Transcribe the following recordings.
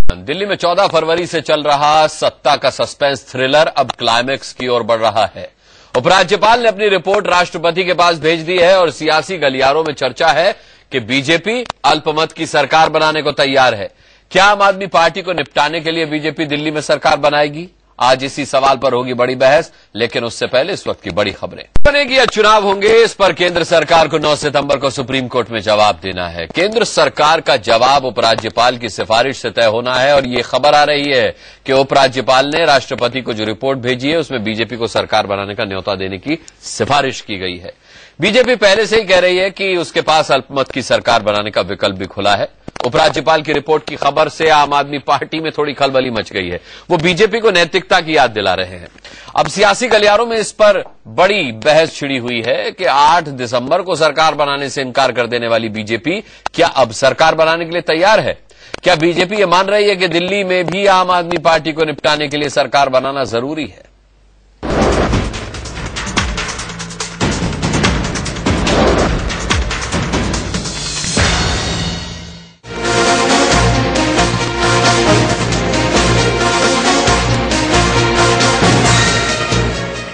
दिल्ली में 14 फरवरी से चल रहा सत्ता का सस्पेंस थ्रिलर अब क्लाइमेक्स की ओर बढ़ रहा है। उपराज्यपाल ने अपनी रिपोर्ट राष्ट्रपति के पास भेज दी है और सियासी गलियारों में चर्चा है कि बीजेपी अल्पमत की सरकार बनाने को तैयार है। क्या आम आदमी पार्टी को निपटाने के लिए बीजेपी दिल्ली में सरकार बनाएगी? आज इसी सवाल पर होगी बड़ी बहस, लेकिन उससे पहले इस वक्त की बड़ी खबरें। बनेगी या चुनाव होंगे, इस पर केंद्र सरकार को 9 सितंबर को सुप्रीम कोर्ट में जवाब देना है। केंद्र सरकार का जवाब उपराज्यपाल की सिफारिश से तय होना है और ये खबर आ रही है कि उपराज्यपाल ने राष्ट्रपति को जो रिपोर्ट भेजी है उसमें बीजेपी को सरकार बनाने का न्योता देने की सिफारिश की गई है। बीजेपी पहले से ही कह रही है कि उसके पास अल्पमत की सरकार बनाने का विकल्प भी खुला है। उपराज्यपाल की रिपोर्ट की खबर से आम आदमी पार्टी में थोड़ी खलबली मच गई है। वो बीजेपी को नैतिकता की याद दिला रहे हैं। अब सियासी गलियारों में इस पर बड़ी बहस छिड़ी हुई है कि 8 दिसंबर को सरकार बनाने से इनकार कर देने वाली बीजेपी क्या अब सरकार बनाने के लिए तैयार है? क्या बीजेपी ये मान रही है कि दिल्ली में भी आम आदमी पार्टी को निपटाने के लिए सरकार बनाना जरूरी है?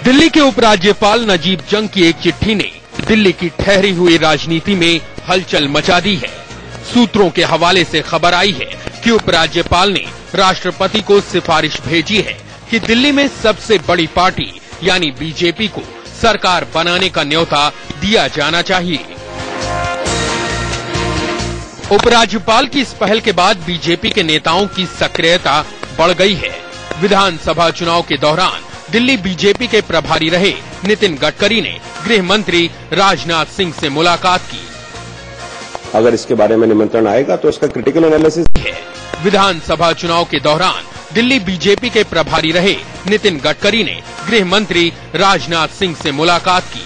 दिल्ली के उपराज्यपाल नजीब जंग की एक चिट्ठी ने दिल्ली की ठहरी हुई राजनीति में हलचल मचा दी है। सूत्रों के हवाले से खबर आई है कि उपराज्यपाल ने राष्ट्रपति को सिफारिश भेजी है कि दिल्ली में सबसे बड़ी पार्टी यानी बीजेपी को सरकार बनाने का न्योता दिया जाना चाहिए। उपराज्यपाल की इस पहल के बाद बीजेपी के नेताओं की सक्रियता बढ़ गई है। विधानसभा चुनाव के दौरान दिल्ली बीजेपी के प्रभारी रहे नितिन गडकरी ने गृह मंत्री राजनाथ सिंह से मुलाकात की। अगर इसके बारे में निमंत्रण आएगा तो इसका क्रिटिकल एनालिसिस है। विधानसभा चुनाव के दौरान दिल्ली बीजेपी के प्रभारी रहे नितिन गडकरी ने गृह मंत्री राजनाथ सिंह से मुलाकात की।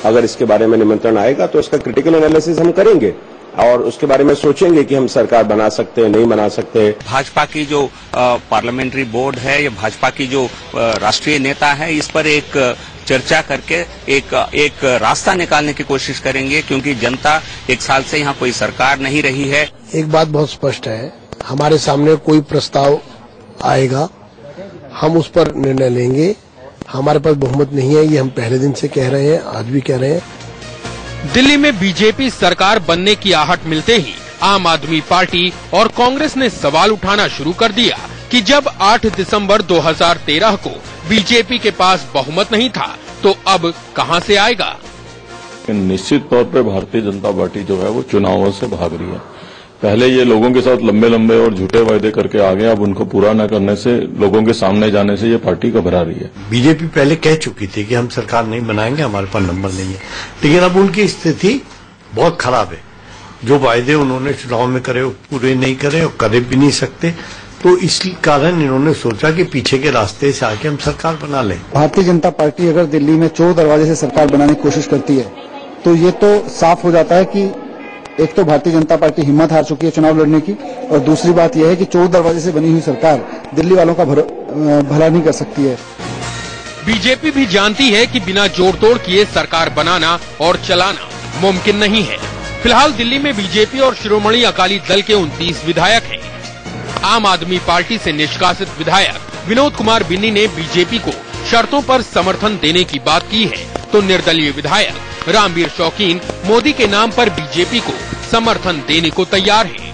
अगर इसके बारे में निमंत्रण आएगा तो इसका क्रिटिकल एनालिसिस हम करेंगे और उसके बारे में सोचेंगे कि हम सरकार बना सकते हैं, नहीं बना सकते। भाजपा की जो पार्लियामेंट्री बोर्ड है या भाजपा की जो राष्ट्रीय नेता है, इस पर एक चर्चा करके एक रास्ता निकालने की कोशिश करेंगे, क्योंकि जनता 1 साल से यहाँ कोई सरकार नहीं रही है। एक बात बहुत स्पष्ट है, हमारे सामने कोई प्रस्ताव आएगा, हम उस पर निर्णय लेंगे। हमारे पास बहुमत नहीं है, ये हम पहले दिन से कह रहे हैं, आज भी कह रहे हैं। दिल्ली में बीजेपी सरकार बनने की आहट मिलते ही आम आदमी पार्टी और कांग्रेस ने सवाल उठाना शुरू कर दिया कि जब 8 दिसंबर 2013 को बीजेपी के पास बहुमत नहीं था तो अब कहां से आएगा? निश्चित तौर पर भारतीय जनता पार्टी जो है वो चुनावों से भाग रही है। पहले ये लोगों के साथ लंबे और झूठे वायदे करके आ गए, अब उनको पूरा न करने से, लोगों के सामने जाने से ये पार्टी घबरा रही है। बीजेपी पहले कह चुकी थी कि हम सरकार नहीं बनाएंगे, हमारे पास नंबर नहीं है, लेकिन अब उनकी स्थिति बहुत खराब है। जो वायदे उन्होंने चुनाव में करे वो पूरे नहीं करे और करे भी नहीं सकते, तो इस कारण इन्होंने सोचा कि पीछे के रास्ते से आके हम सरकार बना लें। भारतीय जनता पार्टी अगर दिल्ली में 4 दरवाजे से सरकार बनाने की कोशिश करती है तो ये तो साफ हो जाता है कि एक तो भारतीय जनता पार्टी हिम्मत हार चुकी है चुनाव लड़ने की, और दूसरी बात यह है कि 4 दरवाजे से बनी हुई सरकार दिल्ली वालों का भला नहीं कर सकती है। बीजेपी भी जानती है कि बिना जोड़ तोड़ किए सरकार बनाना और चलाना मुमकिन नहीं है। फिलहाल दिल्ली में बीजेपी और शिरोमणि अकाली दल के 29 विधायक हैं। आम आदमी पार्टी से निष्कासित विधायक विनोद कुमार बिन्नी ने बीजेपी को शर्तों पर समर्थन देने की बात की है, तो निर्दलीय विधायक रामवीर शौकीन मोदी के नाम पर बीजेपी को समर्थन देने को तैयार है।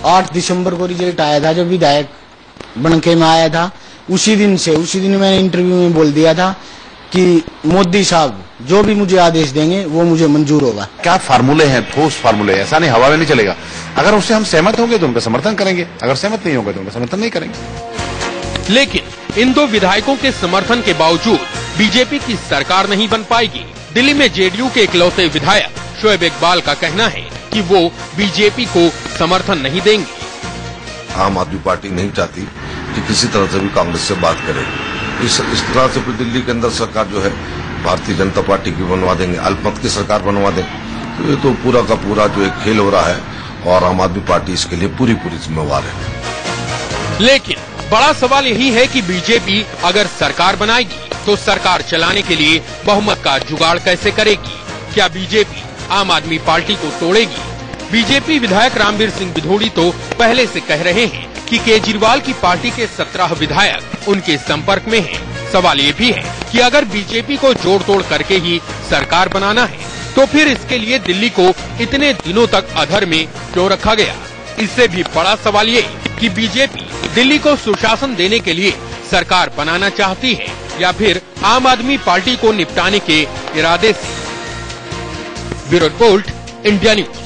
8 दिसंबर को रिजल्ट आया था, जब विधायक बनके में आया था, उसी दिन मैंने इंटरव्यू में बोल दिया था कि मोदी साहब जो भी मुझे आदेश देंगे वो मुझे मंजूर होगा। क्या फार्मूले हैं, ठोस फार्मूले, ऐसा नहीं हवा में नहीं चलेगा। अगर उससे हम सहमत होंगे तो उनका समर्थन करेंगे, अगर सहमत नहीं होंगे तो उनका समर्थन नहीं करेंगे। लेकिन इन 2 विधायकों के समर्थन के बावजूद बीजेपी की सरकार नहीं बन पाएगी। दिल्ली में जेडीयू के इकलौते विधायक शोएब इकबाल का कहना है कि वो बीजेपी को समर्थन नहीं देंगे। आम आदमी पार्टी नहीं चाहती कि किसी तरह से भी कांग्रेस से बात करे। इस तरह से फिर दिल्ली के अंदर सरकार जो है भारतीय जनता पार्टी की बनवा देंगे, अल्पमत की सरकार बनवा देंगे। तो ये तो पूरा का पूरा जो एक खेल हो रहा है और आम आदमी पार्टी इसके लिए पूरी जिम्मेवार है। लेकिन बड़ा सवाल यही है कि बीजेपी अगर सरकार बनाएगी तो सरकार चलाने के लिए बहुमत का जुगाड़ कैसे करेगी? क्या बीजेपी आम आदमी पार्टी को तोड़ेगी? बीजेपी विधायक रामवीर सिंह बिधोड़ी तो पहले से कह रहे हैं कि केजरीवाल की पार्टी के 17 विधायक उनके संपर्क में हैं। सवाल ये भी है कि अगर बीजेपी को जोड़ तोड़ करके ही सरकार बनाना है तो फिर इसके लिए दिल्ली को इतने दिनों तक अधर में क्यों रखा गया। इससे भी बड़ा सवाल ये कि बीजेपी दिल्ली को सुशासन देने के लिए सरकार बनाना चाहती है या फिर आम आदमी पार्टी को निपटाने के इरादे से। Bureau report, India news.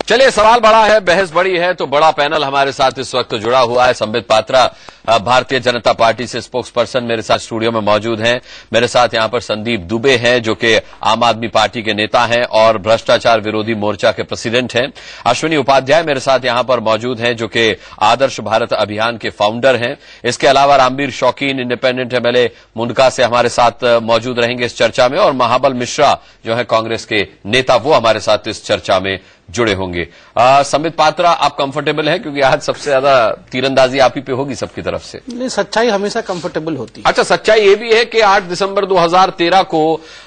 चलिए, सवाल बड़ा है, बहस बड़ी है, तो बड़ा पैनल हमारे साथ इस वक्त जुड़ा हुआ है। संबित पात्रा भारतीय जनता पार्टी से स्पोक्स पर्सन मेरे साथ स्टूडियो में मौजूद हैं। मेरे साथ यहां पर संदीप दुबे हैं जो कि आम आदमी पार्टी के नेता हैं और भ्रष्टाचार विरोधी मोर्चा के प्रेसिडेंट हैं। अश्विनी उपाध्याय मेरे साथ यहां पर मौजूद हैं जो कि आदर्श भारत अभियान के फाउंडर हैं। इसके अलावा रामवीर शौकीन इंडिपेंडेंट एमएलए मुंडका से हमारे साथ मौजूद रहेंगे इस चर्चा में, और महाबल मिश्रा जो है कांग्रेस के नेता, वो हमारे साथ इस चर्चा में जुड़े होंगे। संबित पात्रा, आप कंफर्टेबल हैं क्योंकि आज सबसे ज्यादा तीरंदाजी आप ही पे होगी सबकी तरफ से? नहीं, सच्चाई हमेशा कंफर्टेबल होती है। अच्छा, सच्चाई ये भी है कि 8 दिसंबर 2013 को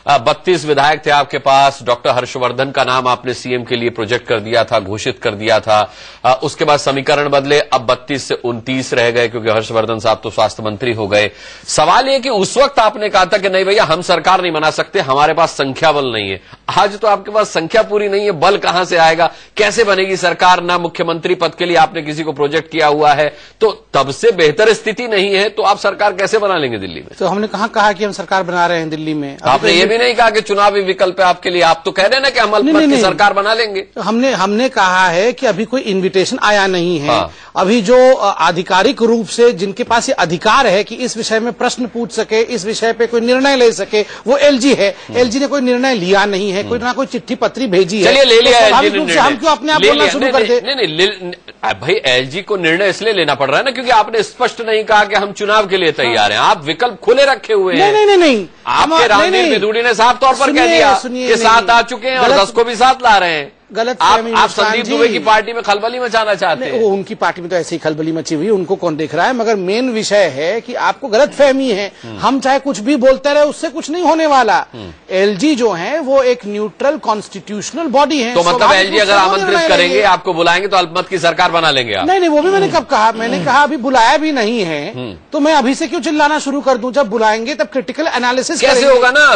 32 विधायक थे आपके पास। डॉक्टर हर्षवर्धन का नाम आपने सीएम के लिए प्रोजेक्ट कर दिया था, घोषित कर दिया था। उसके बाद समीकरण बदले, अब 32 से 29 रह गए क्योंकि हर्षवर्धन साहब तो स्वास्थ्य मंत्री हो गए। सवाल ये कि उस वक्त आपने कहा था कि नहीं भैया, हम सरकार नहीं बना सकते, हमारे पास संख्या बल नहीं है। आज तो आपके पास संख्या पूरी नहीं है, बल कहां से आएगा, कैसे बनेगी सरकार? ना मुख्यमंत्री पद के लिए आपने किसी को प्रोजेक्ट किया हुआ है, तो तब से बेहतर स्थिति नहीं है, तो आप सरकार कैसे बना लेंगे दिल्ली में? तो हमने कहा कि हम सरकार बना रहे हैं दिल्ली में। आपने ये भी नहीं कहा कि चुनावी विकल्प है आपके लिए, आप तो कह रहे हैं ना कि हम अल्पमत की सरकार बना लेंगे। तो हमने कहा है कि अभी कोई इन्विटेशन आया नहीं है। अभी जो आधिकारिक रूप से जिनके पास ये अधिकार है कि इस विषय में प्रश्न पूछ सके, इस विषय पे कोई निर्णय ले सके, वो एलजी है। एलजी ने कोई निर्णय लिया नहीं है, कोई ना कोई चिट्ठी पत्री भेजी है। चलिए, ले लिया एलजी ने, हम क्यों अपने आप बोलना शुरू कर दे? नहीं, भाई एलजी को निर्णय इसलिए लेना पड़ रहा है ना क्योंकि आपने स्पष्ट नहीं कहा कि हम चुनाव के लिए तैयार हैं। आप विकल्प खुले रखे हुए हैं। नहीं, आपके रामवीर बिधोड़ी ने साफ तौर पर कह दिया कि 7 आ चुके हैं और 10 को भी साथ ला रहे हैं। गलत आप संदीप दुबे की पार्टी में खलबली मचाना चाहते हैं। वो उनकी पार्टी में तो ऐसे ही खलबली मची हुई, उनको कौन देख रहा है। मगर मेन विषय है कि आपको गलत फहमी है। हम चाहे कुछ भी बोलते रहे, उससे कुछ नहीं होने वाला। एलजी जो है वो एक न्यूट्रल कॉन्स्टिट्यूशनल बॉडी है। तो मतलब एलजी अगर आमंत्रित करेंगे, आपको बुलाएंगे, तो अल्पमत की सरकार बना लेंगे आप? नहीं, वो भी मैंने कब कहा? मैंने कहा अभी बुलाया भी नहीं है, तो मैं अभी से क्यों चिल्लाना शुरू कर दूं? जब बुलाएंगे तब क्रिटिकल एनालिसिस कैसे होगा ना?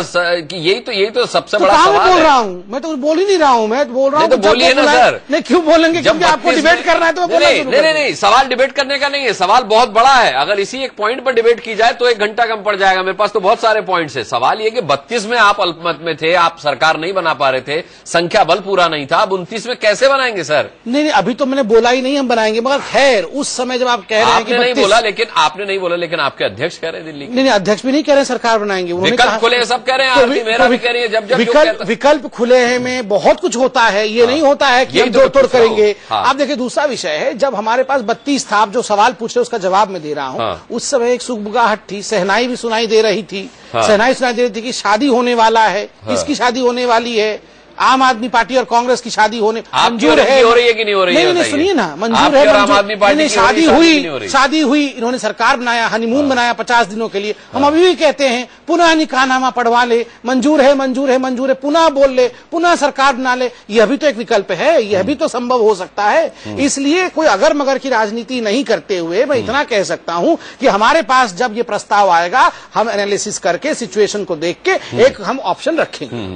यही तो सबसे बड़ा सवाल है। बोल रहा हूँ मैं, तो बोल ही नहीं रहा हूँ। मैं बोल रहा हूँ, बोलिए ना सर। नहीं, क्यों बोलेंगे? क्योंकि आपको डिबेट करना है तो नहीं, सवाल डिबेट करने का नहीं है, सवाल बहुत बड़ा है। अगर इसी एक पॉइंट पर डिबेट की जाए तो 1 घंटा कम पड़ जाएगा। मेरे पास तो बहुत सारे पॉइंट्स है। सवाल ये कि 32 में आप अल्पमत में थे, आप सरकार नहीं बना पा रहे थे, संख्या बल पूरा नहीं था। अब 29 में कैसे बनाएंगे सर? नहीं, अभी तो मैंने बोला ही नहीं हम बनाएंगे, मगर खैर उस समय जब आप कह रहे हैं कि नहीं बोला, लेकिन आपने नहीं बोला, लेकिन आपके अध्यक्ष कह रहे हैं दिल्ली। नहीं, अध्यक्ष भी नहीं कह रहे सरकार बनाएंगे। विकल्प खुले सब कह रहे हैं, मेरा भी कह रही है। जब विकल्प खुले हैं में बहुत कुछ होता है, ये नहीं होता है कि हम जोड़ तोड़ करेंगे। आप देखिए, दूसरा विषय है, जब हमारे पास 32 था, आप जो सवाल पूछ रहे उसका जवाब मैं दे रहा हूँ। उस समय एक सुगबुगाहट थी, सहनाई भी सुनाई दे रही थी। सहनाई सुनाई दे रही थी कि शादी होने वाला है। किसकी शादी होने वाली है? आम आदमी पार्टी और कांग्रेस की शादी होने मंजूर है। हो रही है कि नहीं हो रही है? नहीं, सुनिए ना, मंजूर है। आम आदमी पार्टी शादी हुई, इन्होंने सरकार बनाया, हनीमून बनाया 50 दिनों के लिए। हम अभी भी कहते हैं पुनः निकाहनामा पढ़वा ले, मंजूर है, पुनः बोल ले, पुनः सरकार बना ले। यह भी तो एक विकल्प है, यह भी तो संभव हो सकता है। इसलिए कोई अगर मगर की राजनीति नहीं करते हुए मैं इतना कह सकता हूं कि हमारे पास जब ये प्रस्ताव आएगा, हम एनालिसिस करके सिचुएशन को देख के एक हम ऑप्शन रखेंगे।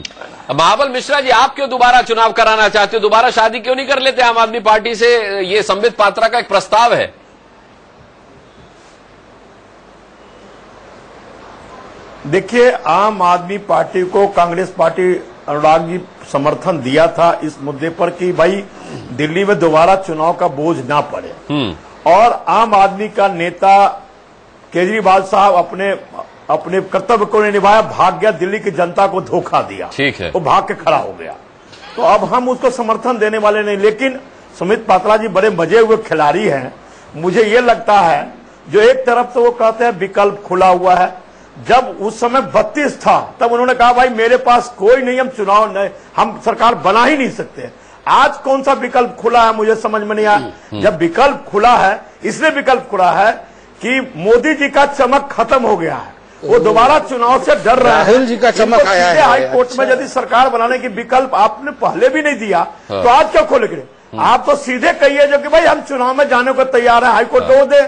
महाबल मिश्रा जी, आप क्यों दोबारा चुनाव कराना चाहते हो? दोबारा शादी क्यों नहीं कर लेते आम आदमी पार्टी से? ये संबित पात्रा का एक प्रस्ताव है। देखिए, आम आदमी पार्टी को कांग्रेस पार्टी अनुराग जी समर्थन दिया था इस मुद्दे पर कि भाई दिल्ली में दोबारा चुनाव का बोझ ना पड़े। और आम आदमी का नेता केजरीवाल साहब अपने कर्तव्य को नहीं निभाया, भाग गया, दिल्ली की जनता को धोखा दिया। ठीक है, वो भाग के खड़ा हो गया। तो अब हम उसको समर्थन देने वाले नहीं। लेकिन सुमित पात्रा जी बड़े मजे हुए खिलाड़ी हैं। मुझे ये लगता है, जो एक तरफ तो वो कहते हैं विकल्प खुला हुआ है, जब उस समय 32 था तब उन्होंने कहा भाई मेरे पास कोई नहीं, हम चुनाव नहीं, हम सरकार बना ही नहीं सकते। आज कौन सा विकल्प खुला है मुझे समझ में नहीं आया। जब विकल्प खुला है, इसलिए विकल्प खुला है कि मोदी जी का चमक खत्म हो गया है। वो दोबारा चुनाव से डर रहे हैं। राहुल जी का चमक आया है। हाई कोर्ट में यदि सरकार बनाने की विकल्प आपने पहले भी नहीं दिया तो आज क्यों खोल गए? आप तो सीधे कहिए जो कि भाई हम चुनाव में जाने को तैयार है, हाईकोर्ट तो दे।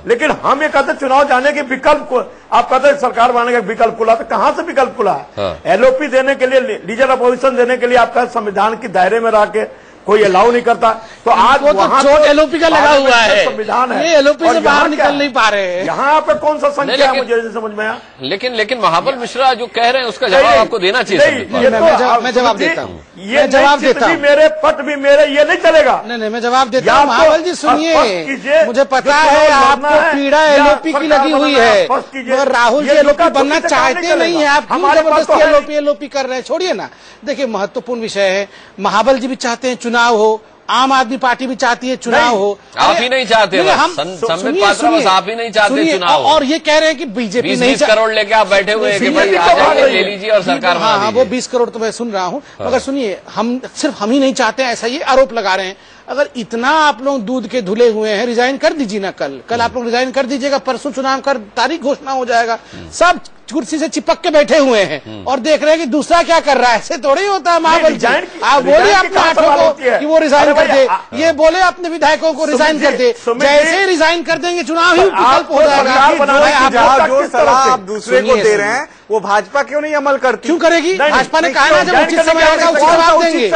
लेकिन हम ये कहते चुनाव जाने के विकल्प को आप कहते सरकार बनाने का विकल्प खुला, तो कहां से विकल्प खुला है? एलओपी देने के लिए, लीजर अपोजिशन देने के लिए आपका संविधान के दायरे में रह के कोई अलाउ नहीं करता। तो आज वो तो चोट एलओपी का लगा हुआ है, संविधान है, ये एलओपी से बाहर निकल नहीं पा रहे हैं। यहाँ पे कौन सा संख्या है मुझे समझ में आया? लेकिन महाबल मिश्रा जो कह रहे हैं उसका जवाब आपको देना चाहिए। मैं जवाब देता हूँ, ये जवाब देता हूँ। मेरे पट भी मेरे, ये नहीं चलेगा। नहीं, मैं जवाब देता हूँ। महाबल जी सुनिए, मुझे पता है आपको पीड़ा एलओपी की लगी हुई है, मगर राहुल जी एलओपी बनना चाहते नहीं है। आप क्यों जबरदस्ती एलओपी कर रहे हैं? छोड़िए ना, देखिए महत्वपूर्ण विषय है। महाबल जी भी चाहते हैं चुनाव हो, आम आदमी पार्टी भी चाहती है चुनाव हो। आप ही नहीं चाहते, हम संबित पात्रा बस आप ही नहीं चाहते चुनाव। और ये कह रहे हैं कि बीजेपी नहीं 20 करोड़ लेके आप बैठे हुए हैं कि भाई आ जाइए, ले लीजिए और सरकार बना हाँ, वो 20 करोड़ तो मैं सुन रहा हूँ, मगर सुनिए, हम सिर्फ हम ही नहीं चाहते हैं, ऐसा ये आरोप लगा रहे हैं। अगर इतना आप लोग दूध के धुले हुए हैं, रिजाइन कर दीजिए ना। कल आप लोग रिजाइन कर दीजिएगा, परसों चुनाव का तारीख घोषणा हो जाएगा। सब कुर्सी से चिपक के बैठे हुए हैं और देख रहे हैं कि दूसरा क्या कर रहा है। ऐसे थोड़ी होता है महाबल जी। आप बोले अपने आठों को कि वो रिजाइन कर दे, ये बोले अपने विधायकों को रिजाइन कर दे। जैसे रिजाइन कर देंगे चुनाव ही विकल्प हो जाएगा। जो सलाह आप दूसरे को दे रहे हैं वो भाजपा क्यों नहीं अमल करती? क्यों करेगी? भाजपा ने कहा ना जब उचित समय आएगा उसका जवाब देंगे।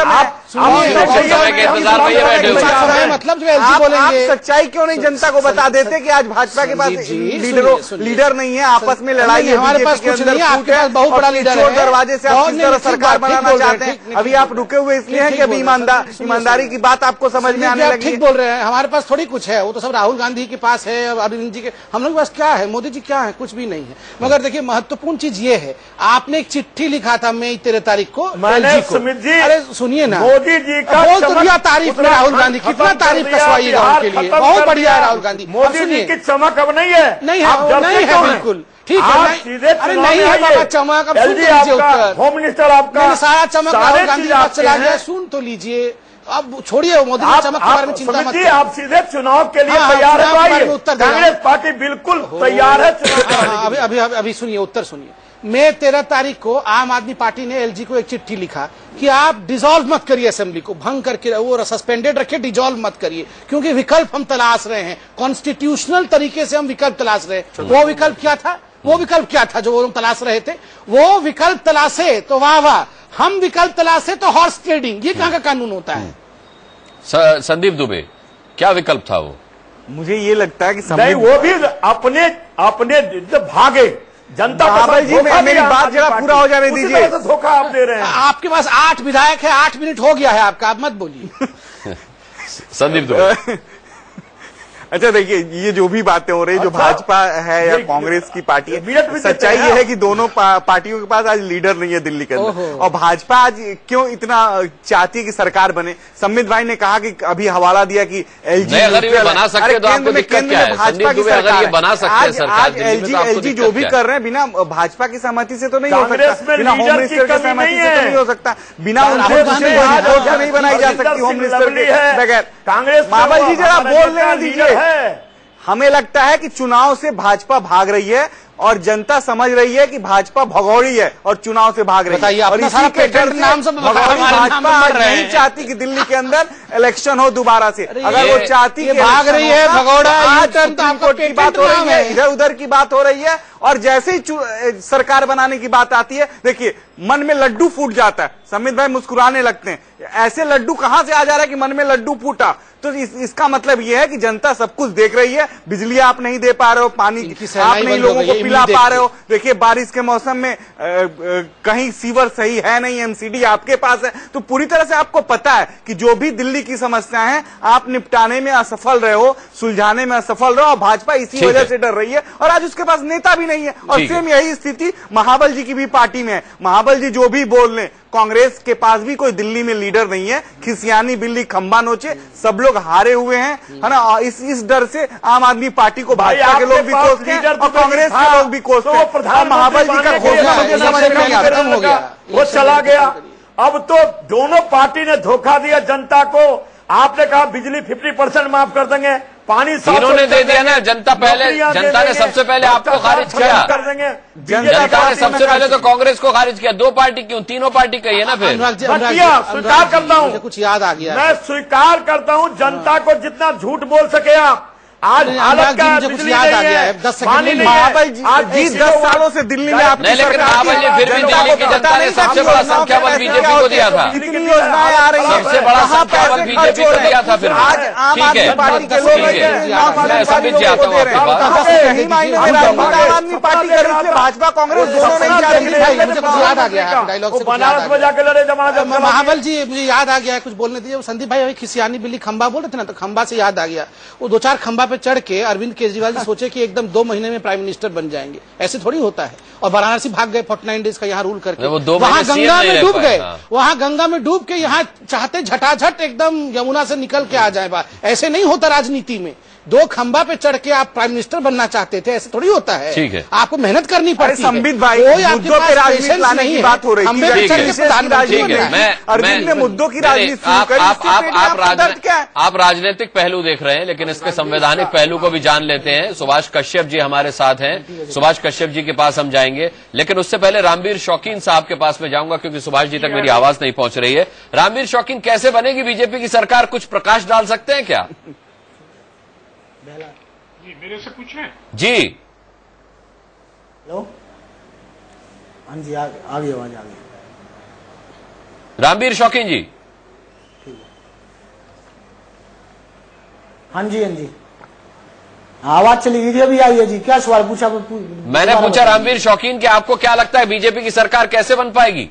मतलब जो एलजी बोलेंगे, सच्चाई क्यों नहीं जनता को बता देते कि आज भाजपा के पास लीडर नहीं है, आपस में लड़ाई है, हमारे पास कुछ नहीं है, आपके पास बहुत बड़ा लीडर है। दरवाजे से आप किस तरह सरकार बनाना चाहते हैं? अभी आप रुके हुए इसलिए हैं कि अभी ईमानदारी की बात आपको समझ में आने लगी। ठीक बोल रहे हैं, हमारे पास थोड़ी कुछ है, वो तो सब राहुल गांधी के पास है, अरविंद जी के। हम लोग के पास क्या है? मोदी जी क्या है? कुछ भी नहीं है। मगर देखिए महत्वपूर्ण चीज ये है, आपने एक चिट्ठी लिखा था मई 13 तारीख को एलजी को। अरे सुनिए ना, मोदी जी का बोल तो दिया तारीफ में राहुल गांधी, कितना तारीफ कसवाइएगा उनके लिए, बहुत बढ़िया है राहुल गांधी। मोदी जी की चमक अब नहीं है, नहीं है बिल्कुल ठीक है। अरे नहीं है बाबा चमक, अब सुन लीजिए उत्तर। होम मिनिस्टर आपका सारा चमक राहुल गांधी पास चला गया, सुन तो लीजिए। अब छोड़िए मोदी जी चमक के बारे में चिंता मत कीजिए। आप सीधे चुनाव के लिए तैयार है? कांग्रेस पार्टी बिल्कुल तैयार है चुनाव। अभी सुनिए, उत्तर सुनिए। मई 13 तारीख को आम आदमी पार्टी ने एलजी को एक चिट्ठी लिखा कि आप डिसॉल्व मत करिए, असेंबली को भंग करके वो सस्पेंडेड रखिए, डिसॉल्व मत करिए, क्योंकि विकल्प हम तलाश रहे हैं, कॉन्स्टिट्यूशनल तरीके से हम विकल्प तलाश रहे हैं। वो विकल्प क्या था? वो विकल्प क्या था जो वो लोग तलाश रहे थे? वो विकल्प तलाशे तो वाह वाह, हम विकल्प तलाशे तो हॉर्स ट्रेडिंग। ये कहां का कानून होता है? संदीप दुबे, क्या विकल्प था वो? मुझे ये लगता है कि नहीं, वो भी अपने भागे जनता जी में मेरी बात जरा पूरा हो जाने दीजिए। धोखा आप दे रहे हैं। आपके पास 8 विधायक है, 8 मिनट हो गया है आपका, आप मत बोलिए। संदीप दुबे, अच्छा देखिए, ये जो भी बातें हो रही है, जो भाजपा है या कांग्रेस की पार्टी है, सच्चाई ये है कि दोनों पार्टियों के पास आज लीडर नहीं है दिल्ली के अंदर। और भाजपा आज क्यों इतना चाहती है कि सरकार बने? संबित भाई ने कहा कि अभी हवाला दिया कि एलजी अगर ये बना सकते तो आपको दिक्कत क्या है? भाजपा की सरकार आज एलजी जो भी कर रहे हैं बिना भाजपा की सहमति से तो नहीं हो सकता, बिना होम मिनिस्टर की सहमति से तो नहीं हो सकता, बिना उनसे नहीं बनाई जा सकती होम मिनिस्टर के बगैर। कांग्रेस महाबल जी जरा बोल लेने दीजिए। हमें लगता है कि चुनाव से भाजपा भाग रही है और जनता समझ रही है कि भाजपा भगौड़ी है और चुनाव से भाग रही है। और इसी के डर नाम से भाजपा नहीं चाहती कि दिल्ली के अंदर इलेक्शन हो दोबारा से। अगर वो चाहती कि भाग रही है भगौड़ा, आज सुप्रीम कोर्ट की बात हो रही है, इधर उधर की बात हो रही है, और जैसे ही सरकार बनाने की बात आती है, देखिए मन में लड्डू फूट जाता है। संबित भाई मुस्कुराने लगते हैं, ऐसे लड्डू कहां से आ जा रहा है कि मन में लड्डू फूटा? तो इसका मतलब यह है कि जनता सब कुछ देख रही है। बिजली आप नहीं दे पा रहे हो, पानी आप नहीं लोगों को पिला पा रहे हो। देखिए बारिश के मौसम में कहीं सीवर सही है नहीं, एमसीडी आपके पास है। तो पूरी तरह से आपको पता है कि जो भी दिल्ली की समस्या है आप निपटाने में असफल रहे हो, सुलझाने में असफल रहे हो, और भाजपा इसी वजह से डर रही है। और आज उसके पास नेता भी नहीं है। और सेम यही स्थिति महाबल जी की भी पार्टी में है। महाबल जी जो भी बोल लें, कांग्रेस के पास भी कोई दिल्ली में लीडर नहीं है। खिसियानी बिल्ली खंबा नोचे, सब लोग हारे हुए हैं, है ना। इस डर से आम आदमी पार्टी को भाजपा के लोग भी कोसते हैं और कांग्रेस के लोग भी कोसते हैं। महाबल जी का घोषणा मुझे समझ में नहीं आता, हो गया, वो चला गया। अब तो दोनों पार्टी ने धोखा दिया जनता को। आपने कहा बिजली 50% माफ कर देंगे, पानी तीनों ने दे दिया ना। जनता ने सबसे पहले आपको खारिज किया, कर देंगे। जनता ने सबसे पहले तो कांग्रेस को खारिज किया। 2 पार्टी क्यों, तीनों पार्टी कही है ना। फिर स्वीकार करता हूँ, कुछ याद आ गया, मैं स्वीकार करता हूँ जनता को जितना झूठ बोल सके आप। आज हालत का बिजली याद आ नहीं गया है, है, 10 सेकंड पानी नहीं महाबल है। जी, आज जी 10 सालों से दिल्ली में आपकी नहीं, लेकिन सरकार महाबल जी फिर भी दिल्ली की जनता ने सबसे बड़ा संख्या बल बीजेपी को दिया था। इतनी योजनाएं आ रही हैं, सबसे बड़ा संख्या बल बीजेपी को दिया था। फिर आज आम आदमी पार्टी के लोग मैं समझ जाता हूँ आपके पास। नहीं मायने दे रहा है। आम आदमी पार्टी के रूप में भाजपा कांग्रेस दोनों नहीं जा रही। मुझे कुछ याद आ गया है डायलॉग से, बनारस में जाके लड़े जमाना। महाबल जी मुझे याद आ गया है, कुछ बोलने दीजिए। संदीप भाई खिसियानी बिल्ली खंबा बोल रहे थे ना, तो खंबा से याद आ गया। वो 2-4 खंबा पे चढ़ के अरविंद केजरीवाल जी सोचे कि एकदम 2 महीने में प्राइम मिनिस्टर बन जाएंगे। ऐसे थोड़ी होता है। और वाराणसी भाग गए 49 डेज का यहाँ रूल करके, वहां गंगा में डूब गए। वहां गंगा में डूब के यहाँ चाहते झटाझट एकदम यमुना से निकल के आ जाए बाहर। ऐसे नहीं होता राजनीति में। 2 खंबा पे चढ़ के आप प्राइम मिनिस्टर बनना चाहते थे, ऐसे थोड़ी होता है। ठीक है, आपको मेहनत करनी पड़ती है। संबित भाई, मुद्दों पे राजनीति लाने की बात हो रही थी। अरविंद ने मुद्दों की राजनीति शुरू करी। आप राजनीतिक पहलू देख रहे हैं, लेकिन इसके संवैधानिक पहलू को भी जान लेते हैं। सुभाष कश्यप जी हमारे साथ हैं, सुभाष कश्यप जी के पास हम जाएंगे, लेकिन उससे पहले रामवीर शौकीन साहब के पास में जाऊंगा, क्योंकि सुभाष जी तक मेरी आवाज नहीं पहुंच रही है। रामवीर शौकीन, कैसे बनेगी बीजेपी की सरकार, कुछ प्रकाश डाल सकते हैं क्या? जी मेरे से पूछें। जी हेलो, हाँ जी, आ गई आवाज आ गई। रामवीर शौकीन जी। हाँ जी, हाँ जी, आवाज चली गई थी, अभी आई है जी। क्या सवाल पूछा? मैंने पूछा रामवीर शौकीन कि आपको क्या लगता है बीजेपी की सरकार कैसे बन पाएगी?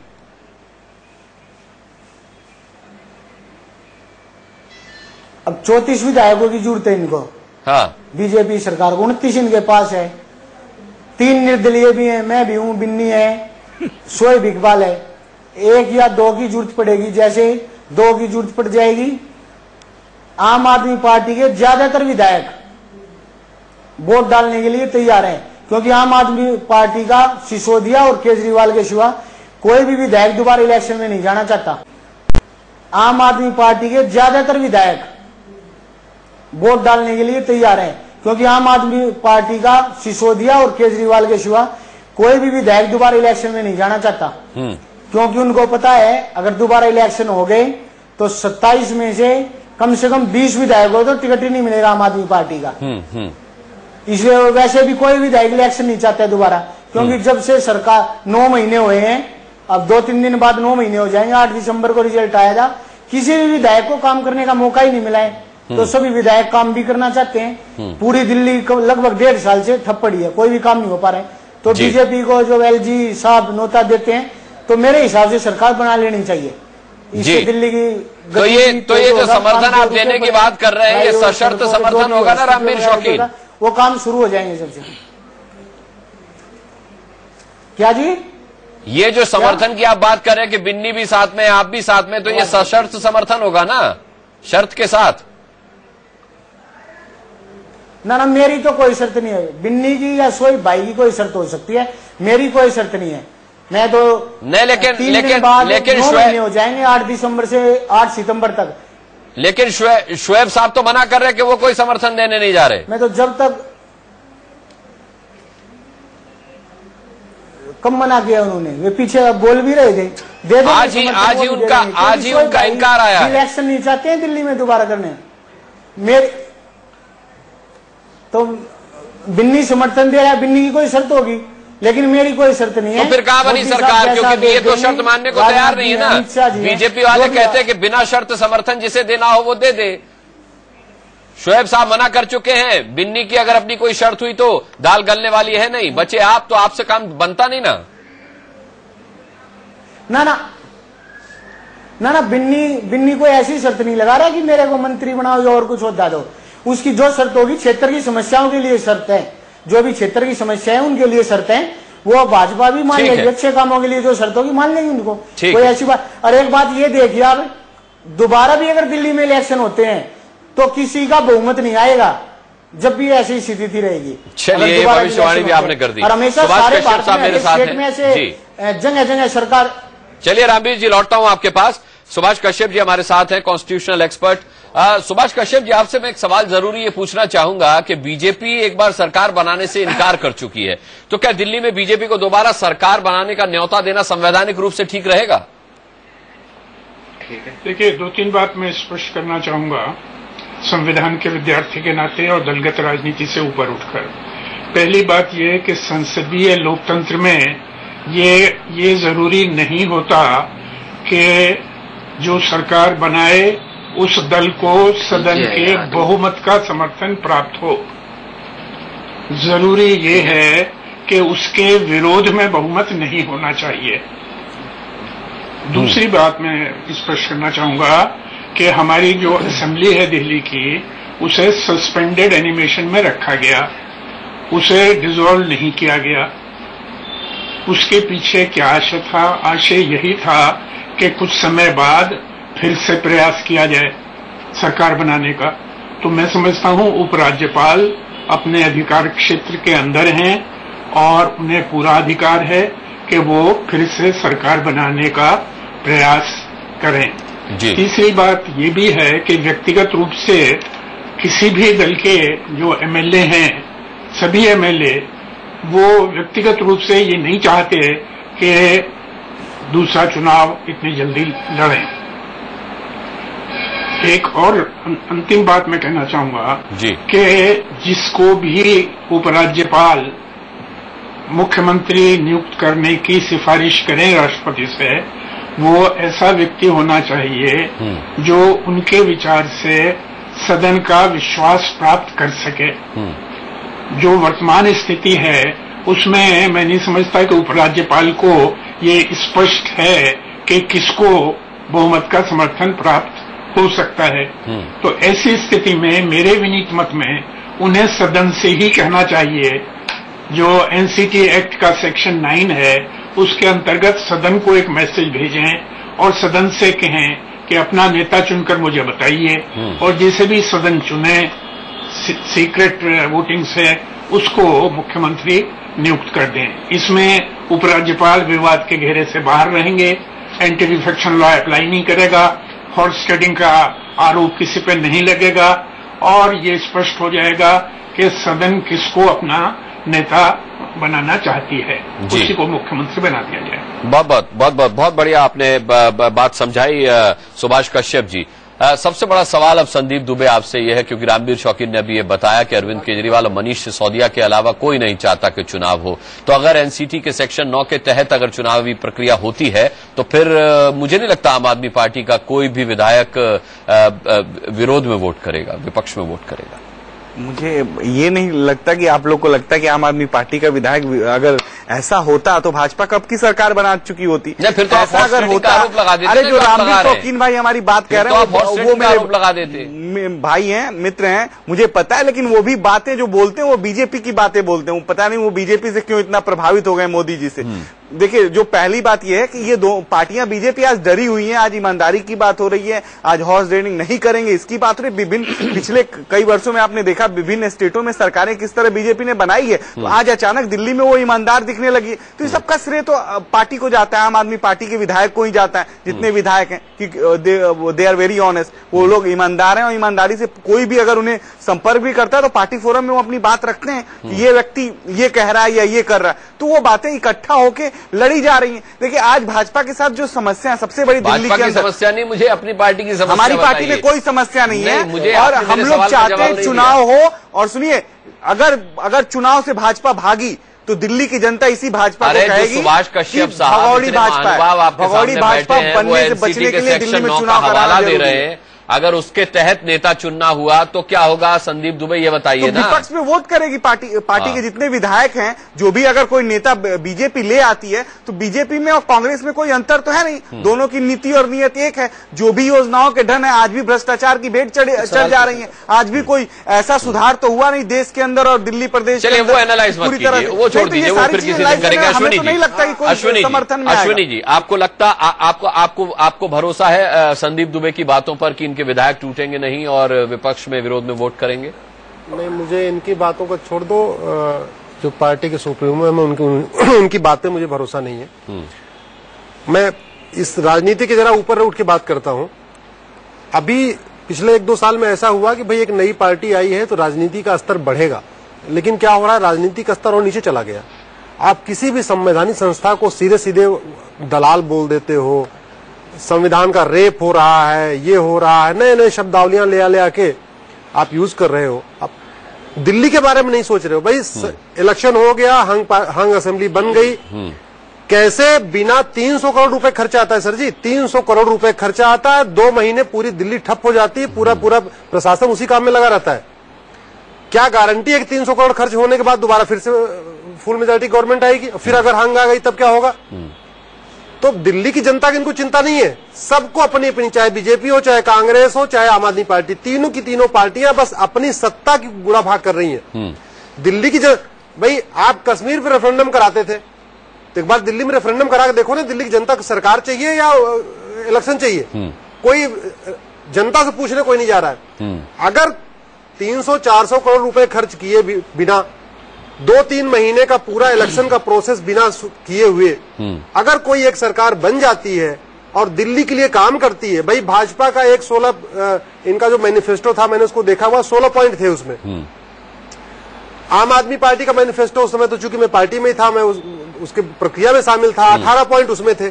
अब 34 विधायकों की जरूरत है इनको। हाँ, बीजेपी सरकार को 29 इनके पास है। 3 निर्दलीय भी हैं, मैं भी हूं, बिन्नी है, शोएब इकबाल है। 1 या 2 की जरूरत पड़ेगी। जैसे 2 की जरूरत पड़ जाएगी, आम आदमी पार्टी के ज्यादातर विधायक वोट डालने के लिए तैयार हैं, क्योंकि आम आदमी पार्टी का सिसोदिया और केजरीवाल के सिवा कोई भी विधायक दोबारा इलेक्शन में नहीं जाना चाहता। आम आदमी पार्टी के ज्यादातर विधायक वोट डालने के लिए तैयार हैं, क्योंकि आम आदमी पार्टी का सिसोदिया और केजरीवाल के सिवा कोई भी विधायक दोबारा इलेक्शन में नहीं जाना चाहता। क्योंकि उनको पता है अगर दोबारा इलेक्शन हो गए तो 27 में से कम 20 विधायकों को तो टिकट ही नहीं मिलेगा आम आदमी पार्टी का। इसलिए वैसे भी कोई विधायक इलेक्शन नहीं चाहता है दोबारा, क्योंकि जब से सरकार 9 महीने हुए हैं, अब 2-3 दिन बाद 9 महीने हो जाएंगे। 8 दिसंबर को रिजल्ट आया था, किसी भी विधायक को काम करने का मौका ही नहीं मिला है। तो सभी विधायक काम भी करना चाहते हैं। पूरी दिल्ली को लगभग 1.5 साल से ठप पड़ी है, कोई भी काम नहीं हो पा रहे। तो बीजेपी को जो एलजी साहब नोता देते हैं, तो मेरे हिसाब से सरकार बना लेनी चाहिए। इससे दिल्ली की तो ये जो समर्थन आप देने की बात कर रहे हैं, ये सशर्त समर्थन होगा ना रामवीर शौकीन? वो काम शुरू हो जाएंगे सबसे। क्या जी? ये जो समर्थन की आप बात कर रहे हैं कि बिन्नी भी साथ में, आप भी साथ में, तो ये सशर्त समर्थन होगा ना, शर्त के साथ? ना, मेरी तो कोई शर्त नहीं है। बिन्नी की या शोएब भाई की कोई शर्त हो सकती है, मेरी कोई शर्त नहीं है। मैं तो नहीं, लेकिन 9 महीने हो जाएंगे 8 दिसंबर से 8 सितंबर तक। लेकिन शोएब साहब तो मना कर रहे कि वो कोई समर्थन देने नहीं जा रहे। मैं तो जब तक कब मना किया उन्होंने, वे पीछे बोल भी रहे थे। आज ही उनका इनकार आया। इलेक्शन नहीं चाहते हैं दिल्ली में दोबारा करने। मेरे तो बिन्नी समर्थन दे रहा है, बिन्नी की कोई शर्त होगी, लेकिन मेरी कोई शर्त नहीं है। तो फिर कहां बनी सरकार? क्योंकि ये तो शर्त मानने को तैयार नहीं है ना। बीजेपी वाले कहते हैं कि बिना शर्त समर्थन जिसे देना हो वो दे दे। शोएब साहब मना कर चुके हैं। बिन्नी की अगर अपनी कोई शर्त हुई तो दाल गलने वाली है नहीं। बचे आप, तो आपसे काम बनता नहीं ना। ना, बिन्नी कोई ऐसी शर्त नहीं लगा रहा कि मेरे को मंत्री बनाओ या और कुछ होता दो। उसकी जो शर्त होगी क्षेत्र की समस्याओं के लिए शर्त है, जो भी क्षेत्र की समस्या है उनके लिए शर्त है, वो भाजपा भी मान लेगी। अच्छे कामों के लिए जो शर्त होगी मान लेंगे उनको, कोई ऐसी बात। और एक बात ये देखिए आप, दोबारा भी अगर दिल्ली में इलेक्शन होते हैं तो किसी का बहुमत नहीं आएगा, जब भी ऐसी स्थिति रहेगी। चलिए, भविष्यवाणी भी आपने कर दी। और हमेशा सारे स्टेट में ऐसे जगह जगह सरकार। चलिए रामवीर जी, लौटता हूं आपके पास। सुभाष कश्यप जी हमारे साथ हैं, कॉन्स्टिट्यूशनल एक्सपर्ट। सुभाष कश्यप जी, आपसे मैं एक सवाल जरूरी ये पूछना चाहूंगा कि बीजेपी एक बार सरकार बनाने से इनकार कर चुकी है, तो क्या दिल्ली में बीजेपी को दोबारा सरकार बनाने का न्योता देना संवैधानिक रूप से ठीक रहेगा? देखिए, 2-3 बात मैं स्पष्ट करना चाहूंगा संविधान के विद्यार्थी के नाते और दलगत राजनीति से ऊपर उठकर। पहली बात यह है कि संसदीय लोकतंत्र में ये जरूरी नहीं होता कि जो सरकार बनाए उस दल को सदन के बहुमत का समर्थन प्राप्त हो। जरूरी ये है कि उसके विरोध में बहुमत नहीं होना चाहिए। दूसरी बात मैं स्पष्ट करना चाहूंगा कि हमारी जो असेंबली है दिल्ली की, उसे सस्पेंडेड एनिमेशन में रखा गया, उसे डिसॉल्व नहीं किया गया। उसके पीछे क्या आशय था? आशय यही था कि कुछ समय बाद फिर से प्रयास किया जाए सरकार बनाने का। तो मैं समझता हूं उपराज्यपाल अपने अधिकार क्षेत्र के अंदर हैं और उन्हें पूरा अधिकार है कि वो फिर से सरकार बनाने का प्रयास करें। तीसरी बात ये भी है कि व्यक्तिगत रूप से किसी भी दल के जो एमएलए हैं, सभी एमएलए वो व्यक्तिगत रूप से ये नहीं चाहते कि दूसरा चुनाव इतनी जल्दी लड़ें। एक और अंतिम बात मैं कहना चाहूंगा कि जिसको भी उपराज्यपाल मुख्यमंत्री नियुक्त करने की सिफारिश करें राष्ट्रपति से, वो ऐसा व्यक्ति होना चाहिए जो उनके विचार से सदन का विश्वास प्राप्त कर सके। जो वर्तमान स्थिति है उसमें मैं नहीं समझता कि उपराज्यपाल को ये स्पष्ट है कि किसको बहुमत का समर्थन प्राप्त हो सकता है। तो ऐसी स्थिति में मेरे विनीत मत में उन्हें सदन से ही कहना चाहिए, जो एनसीटी एक्ट का सेक्शन 9 है उसके अंतर्गत सदन को एक मैसेज भेजें और सदन से कहें कि अपना नेता चुनकर मुझे बताइए, और जिसे भी सदन चुने सीक्रेट वोटिंग से उसको मुख्यमंत्री नियुक्त कर दें। इसमें उपराज्यपाल विवाद के घेरे से बाहर रहेंगे, एंटी डिफेक्शन लॉ अप्लाई नहीं करेगा, हॉर्स ट्रेडिंग का आरोप किसी पे नहीं लगेगा, और ये स्पष्ट हो जाएगा कि सदन किसको अपना नेता बनाना चाहती है, उसी को मुख्यमंत्री बना दिया जाए। बहुत बढ़िया आपने बात समझाई सुभाष कश्यप जी। सबसे बड़ा सवाल अब संदीप दुबे आपसे यह है, क्योंकि रामवीर शौकीन ने अभी ये बताया कि अरविंद केजरीवाल और मनीष सिसोदिया के अलावा कोई नहीं चाहता कि चुनाव हो, तो अगर एनसीटी के सेक्शन 9 के तहत अगर चुनावी प्रक्रिया होती है तो फिर मुझे नहीं लगता आम आदमी पार्टी का कोई भी विधायक विरोध में वोट करेगा, विपक्ष में वोट करेगा। मुझे ये नहीं लगता कि आप लोग को लगता है कि आम आदमी पार्टी का विधायक, अगर ऐसा होता तो भाजपा कब की सरकार बना चुकी होती। फिर तो ऐसा अगर होता, अरे जो रामवीर शौकीन भाई हमारी बात कह रहे हैं वो मेरे लगा देते भाई हैं, मित्र हैं, मुझे पता है, लेकिन वो भी बातें जो बोलते हैं वो बीजेपी की बातें बोलते हैं। पता नहीं वो बीजेपी से क्यों इतना प्रभावित हो गए मोदी जी से। देखिए, जो पहली बात यह है कि ये दो पार्टियां बीजेपी आज डरी हुई हैं। आज ईमानदारी की बात हो रही है, आज हॉर्स ट्रेडिंग नहीं करेंगे इसकी बात हो रही है। विभिन्न पिछले कई वर्षों में आपने देखा विभिन्न स्टेटों में सरकारें किस तरह बीजेपी ने बनाई है, तो आज अचानक दिल्ली में वो ईमानदार दिखने लगी। तो ये सबका श्रेय तो पार्टी को जाता है, आम आदमी पार्टी के विधायक को ही जाता है। जितने विधायक हैं कि दे आर वेरी ऑनेस्ट, वो लोग ईमानदार हैं और ईमानदारी से कोई भी अगर उन्हें संपर्क भी करता है तो पार्टी फोरम में वो अपनी बात रखते हैं कि ये व्यक्ति ये कह रहा है या ये कर रहा है, तो वो बातें इकट्ठा होकर लड़ी जा रही है। देखिए, आज भाजपा के साथ जो समस्या है सबसे बड़ी, दिल्ली के अंदर समस्या नहीं, मुझे अपनी पार्टी की समस्या, हमारी पार्टी में कोई समस्या नहीं है, और हम लोग चाहते हैं चुनाव हो। और सुनिए, अगर चुनाव से भाजपा भागी तो दिल्ली की जनता इसी भाजपा को कहेगी सुभाष कश्यप साहब भगौड़ी भाजपा बनने से बचने के लिए दिल्ली में चुनाव कराना दे रहे हैं। अगर उसके तहत नेता चुनना हुआ तो क्या होगा संदीप दुबे, ये बताइए ना। विपक्ष में वोट करेगी पार्टी के जितने विधायक हैं, जो भी अगर कोई नेता बीजेपी ले आती है तो बीजेपी में और कांग्रेस में कोई अंतर तो है नहीं, दोनों की नीति और नीयत एक है। जो भी योजनाओं के ढंग है, आज भी भ्रष्टाचार की भेंट चढ़ जा रही है, आज भी कोई ऐसा सुधार तो हुआ नहीं देश के अंदर और दिल्ली प्रदेश के अंदर। वो एनालाइज मत कीजिए, वो छोड़ दीजिए, वो फिर किसी दिन करेंगे। अश्विनी जी, आपको लगता, आपको भरोसा है संदीप दुबे की बातों पर कि इनके विधायक टूटेंगे नहीं और विपक्ष में विरोध में वोट करेंगे? नहीं, मुझे इनकी बातों को छोड़ दो, जो पार्टी के सुप्रीमो है, मैं उनकी बातें मुझे भरोसा नहीं है। मैं इस राजनीति के जरा ऊपर उठ के बात करता हूं। अभी पिछले 1-2 साल में ऐसा हुआ कि भाई एक नई पार्टी आई है तो राजनीति का स्तर बढ़ेगा, लेकिन क्या हो रहा है, राजनीतिक स्तर और नीचे चला गया। आप किसी भी संवैधानिक संस्था को सीधे सीधे दलाल बोल देते हो, संविधान का रेप हो रहा है, ये हो रहा है, नए नए शब्दावलियां ले आके आप यूज कर रहे हो। आप दिल्ली के बारे में नहीं सोच रहे हो। भाई इलेक्शन हो गया, हंग असेंबली बन गई, कैसे बिना 300 करोड़ रुपए खर्चा आता है सर जी, 300 करोड़ रुपए खर्चा आता है, 2 महीने पूरी दिल्ली ठप हो जाती है, पूरा प्रशासन उसी काम में लगा रहता है। क्या गारंटी है कि 300 करोड़ खर्च होने के बाद दोबारा फिर से फुल मेजॉरिटी गवर्नमेंट आएगी? फिर अगर हंग आ गई तब क्या होगा? तो दिल्ली की जनता की इनको चिंता नहीं है। सबको अपनी अपनी, चाहे बीजेपी हो, चाहे कांग्रेस हो, चाहे आम आदमी पार्टी, तीनों की तीनों पार्टियां बस अपनी सत्ता की गुड़ा भाग कर रही हैं। दिल्ली की भाई आप कश्मीर पे रेफरेंडम कराते थे, तो एक बार दिल्ली में रेफरेंडम करा के देखो ना, दिल्ली की जनता को सरकार चाहिए या इलेक्शन चाहिए? कोई जनता से पूछने कोई नहीं जा रहा है। अगर 300-400 करोड़ रुपए खर्च किए बिना, 2-3 महीने का पूरा इलेक्शन का प्रोसेस बिना किए हुए अगर कोई एक सरकार बन जाती है और दिल्ली के लिए काम करती है, भाई भाजपा का एक 16 इनका जो मैनिफेस्टो था, मैंने उसको देखा हुआ, 16 पॉइंट थे उसमें। आम आदमी पार्टी का मैनिफेस्टो उस समय, तो चूंकि मैं पार्टी में ही था, मैं उसके प्रक्रिया में शामिल था, 18 पॉइंट उसमें थे।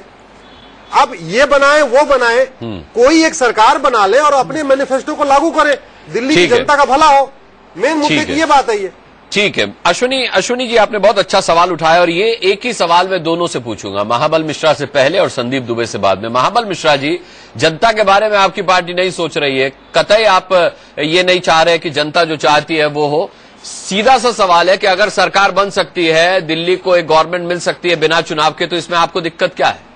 अब ये बनाए वो बनाए, कोई एक सरकार बना ले और अपने मैनिफेस्टो को लागू करे, दिल्ली की जनता का भला हो। मेन मुद्दे की ये बात है। ये ठीक है। अश्विनी जी, आपने बहुत अच्छा सवाल उठाया और ये एक ही सवाल मैं दोनों से पूछूंगा, महाबल मिश्रा से पहले और संदीप दुबे से बाद में। महाबल मिश्रा जी, जनता के बारे में आपकी पार्टी नहीं सोच रही है, कतई आप ये नहीं चाह रहे कि जनता जो चाहती है वो हो। सीधा सा सवाल है कि अगर सरकार बन सकती है, दिल्ली को एक गवर्नमेंट मिल सकती है बिना चुनाव के, तो इसमें आपको दिक्कत क्या है?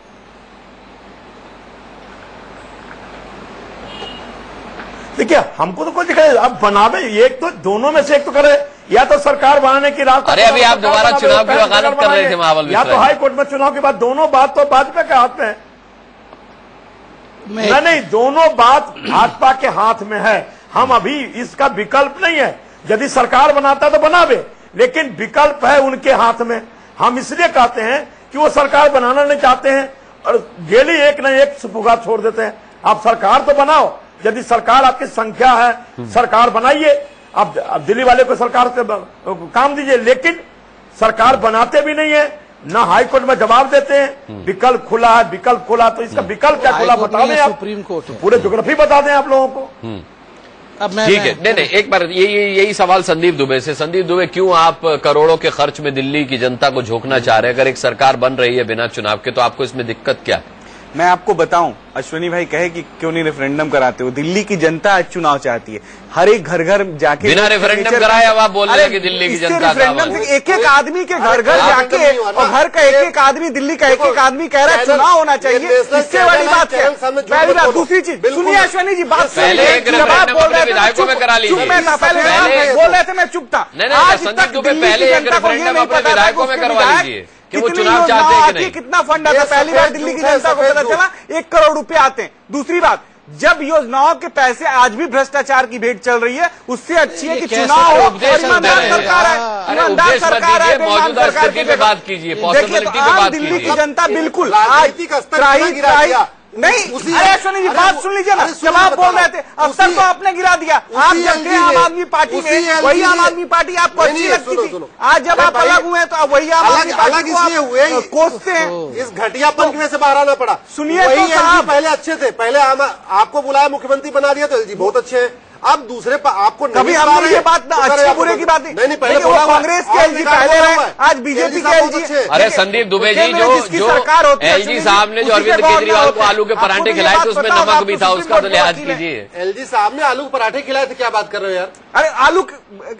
देखिए, हमको तो कोई दिक्कत नहीं, अब बनावे, एक तो दोनों में से एक तो करे, या तो सरकार बनाने की रास्ता। अरे अभी आप दोबारा चुनाव की वकालत कर रहे थे महाबल मिश्रा, या तो हाई कोर्ट में चुनाव के बाद, दोनों बात तो भाजपा के हाथ में है। नहीं, दोनों बात भाजपा के हाथ में है। हम अभी इसका विकल्प नहीं है, यदि सरकार बनाता तो बनावे, लेकिन विकल्प है उनके हाथ में। हम इसलिए कहते हैं कि वो सरकार बनाना नहीं चाहते हैं और डेली एक न एक सुपुगा छोड़ देते हैं। आप सरकार तो बनाओ, यदि सरकार आपकी संख्या है, सरकार बनाइए। अब दिल्ली वाले को सरकार से काम दीजिए, लेकिन सरकार बनाते भी नहीं है, ना हाई कोर्ट में जवाब देते हैं। विकल्प खुला है, विकल्प खुला, तो इसका विकल्प क्या खुला बता दें आप, सुप्रीम कोर्ट है, पूरे ज्योग्राफी बता दें आप लोगों को। ठीक है। नहीं, एक बार यही सवाल संदीप दुबे से। संदीप दुबे, क्यों आप करोड़ों के खर्च में दिल्ली की जनता को झोंकना चाह रहे हैं? अगर एक सरकार बन रही है बिना चुनाव के, तो आपको इसमें दिक्कत क्या है? मैं आपको बताऊं, अश्विनी भाई कहे कि क्यों नहीं रेफरेंडम कराते हो, दिल्ली की जनता आज चुनाव चाहती है। हर एक घर घर जाके बिना रेफरेंडम कराए अब आप बोल रहे हैं कि दिल्ली की जनता रेफरेंडम से एक एक आदमी के घर घर जाके और घर का एक एक आदमी, दिल्ली का एक एक आदमी कह रहा है चुनाव होना चाहिए। इससे बड़ी बात है। पहली बात। दूसरी चीज सुनिए अश्विनी जी, बात पहले विधायकों में करा लीजिए। पहले बोल रहे थे, मैं चुप था। आज तक दिल्ली की जनता को ये नहीं पता विधायकों में करवा लीजिए कि वो चुनाव चाहते हैं कि नहीं। कितना फंड आता है, पहली बार दिल्ली की जनता को पता चला 1 करोड़ रुपए आते हैं। दूसरी बात, जब योजनाओं के पैसे आज भी भ्रष्टाचार की भेंट चल रही है, उससे अच्छी है कि चुनाव हो, ईमानदार सरकार है, ईमानदार सरकार है, मौजूदा स्थिति पे बात कीजिए, पॉसिबिलिटी पे बात कीजिए। दिल्ली की जनता बिल्कुल आज नहीं, अरे अश्विनी जी बात सुन लीजिए ना, जब आप बोल रहे थे अफसर को आपने गिरा दिया, आप जब थे आम आदमी पार्टी में, वही आम आदमी पार्टी आपको अच्छी लगती थी। आज जब आप अलग हुए तो वही आम आदमी पार्टी को कोसते हैं। इस घटियापन की वजह से बाहर आना पड़ा। सुनिए तो साहब, पहले अच्छे थे, पहले आपको बुलाया मुख्यमंत्री बना दिया तो एलजी बहुत अच्छे हैं। अब दूसरे आपको कभी हमने ये बात ना अच्छे बुरे की बात नहीं, पहले कांग्रेस के एलजी पहले रहे, आज बीजेपी के एलजी। अरे संदीप दुबे जी, जो एलजी साहब ने जो अरविंद केजरीवाल को आलू के पराठे खिलाए थे, उसमें नमक भी था, उसका तो लिहाज कीजिए। एलजी साहब ने आलू के पराठे खिलाए थे, क्या बात कर रहे हो यार? अरे आलू,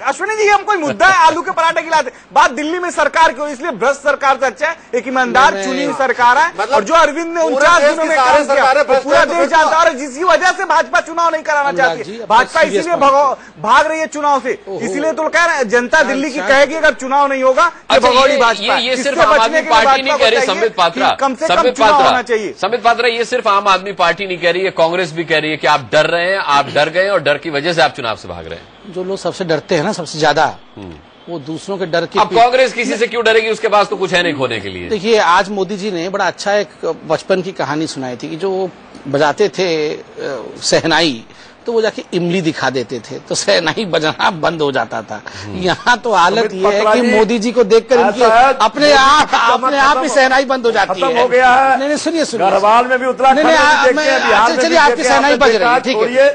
अश्विनी जी हम कोई मुद्दा है, आलू के पराठे खिलाते। बात दिल्ली में सरकार की, इसलिए भ्रष्ट सरकार से अच्छा है एक ईमानदार चुनी हुई सरकार है। और जो अरविंद ने 49 दिनों में काम किया, पूरा देश जानता है, और जिसकी वजह से भाजपा चुनाव नहीं कराना चाहती। भाजपा इसीलिए भाग रही है चुनाव से, इसीलिए तो कह रहे हैं जनता दिल्ली की कहेगी अगर चुनाव नहीं होगा तो भगौड़ी भाजपा। ये सिर्फ आम आदमी पार्टी नहीं कह रही, संबित पात्रा, कम से कम चुनाव होना चाहिए। संबित पात्रा, ये सिर्फ आम आदमी पार्टी नहीं कह रही है, कांग्रेस भी कह रही है कि आप डर रहे हैं, आप डर गए और डर की वजह से आप चुनाव से भाग रहे हैं। जो लोग सबसे डरते हैं ना, सबसे ज्यादा, वो दूसरों के डर की। अब कांग्रेस किसी से क्यों डरेगी? उसके पास तो कुछ है नहीं खोने के लिए। देखिए, आज मोदी जी ने बड़ा अच्छा एक बचपन की कहानी सुनाई थी कि जो बजाते थे शहनाई, तो वो जाके इमली दिखा देते थे, तो शहनाई बजना बंद हो जाता था। यहाँ तो हालत ये है कि मोदी जी को देखकर इनकी अपने आप ही शहनाई बंद हो जाती है। हो गया है। नहीं सुनिए गढ़वाल में भी उत्तराखंड चलिए आपकी शहनाई बज रही है, ठीक है।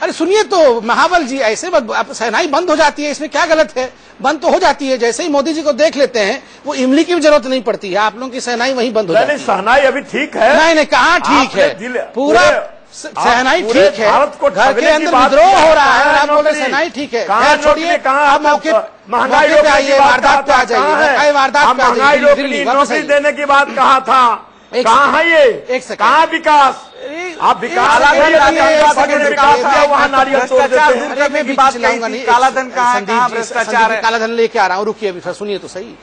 अरे सुनिए तो महाबल जी, ऐसे शहनाई बंद हो जाती है, इसमें क्या गलत है? बंद तो हो जाती है। जैसे ही मोदी जी को देख लेते हैं वो इमली की भी जरूरत नहीं पड़ती है, आप लोगों की शहनाई वहीं बंद हो जाती है। शहनाई अभी ठीक है। नहीं कहाँ ठीक है, पूरा शहनाई ठीक है। घर के अंदर विद्रोह हो रहा है और आप बोल रहे शहनाई ठीक है। छोड़िए, आप मौके पे आइए, वारदात पे आ जाइए। वारदात पे नौकरी देने की बात कहा था, कहाँ है ये? एक सेकंड, कहाँ विकास? आप विकास वहाँ नारियल तोड़ देते हैं। काला धन कहाँ है? भ्रष्टाचार है। काला धन लेके आ रहा हूँ, रुकिए अभी सुनिए तो सही।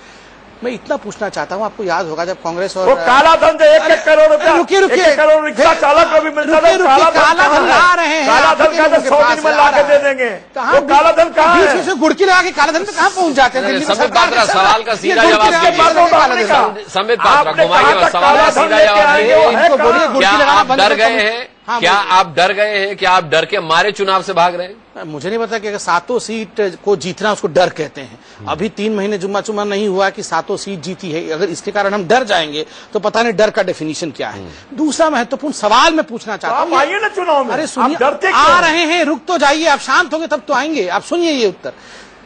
मैं इतना पूछना चाहता हूँ, आपको याद होगा जब कांग्रेस और काला धन जो 1 करोड़ रुपया, रुकिए करोड़ रिक्शा चालक को भी मिलता है, काला धन ला रहे हैं। काला धन का 100 दिन में ला के दे देंगे। कहाँ काला धन कहाँ है? बीच में गुड़की लगा के काला धन में कहाँ पहुँच जाते हैं? संबित पात्रा सवाल का सीधा जवाब दीजिए। संबित पात्रा घुमाइए, सवाल का सीधा जवाब दीजिए। क्या आप डर गए हैं? क्या आप डर गए हैं? क्या आप डर के मारे चुनाव से भाग रहे हैं? मुझे नहीं पता कि अगर 7 सीट को जीतना उसको डर कहते हैं। अभी 3 महीने जुम्मा चुम्मा नहीं हुआ कि 7 सीट जीती है। अगर इसके कारण हम डर जाएंगे तो पता नहीं डर का डेफिनेशन क्या है। दूसरा महत्वपूर्ण सवाल मैं पूछना चाहता हूँ, आइए ना चुनाव में। अरे सुनिए, आ रहे हैं, रुक तो जाइए, आप शांत होंगे तब तो आएंगे। आप सुनिए ये उत्तर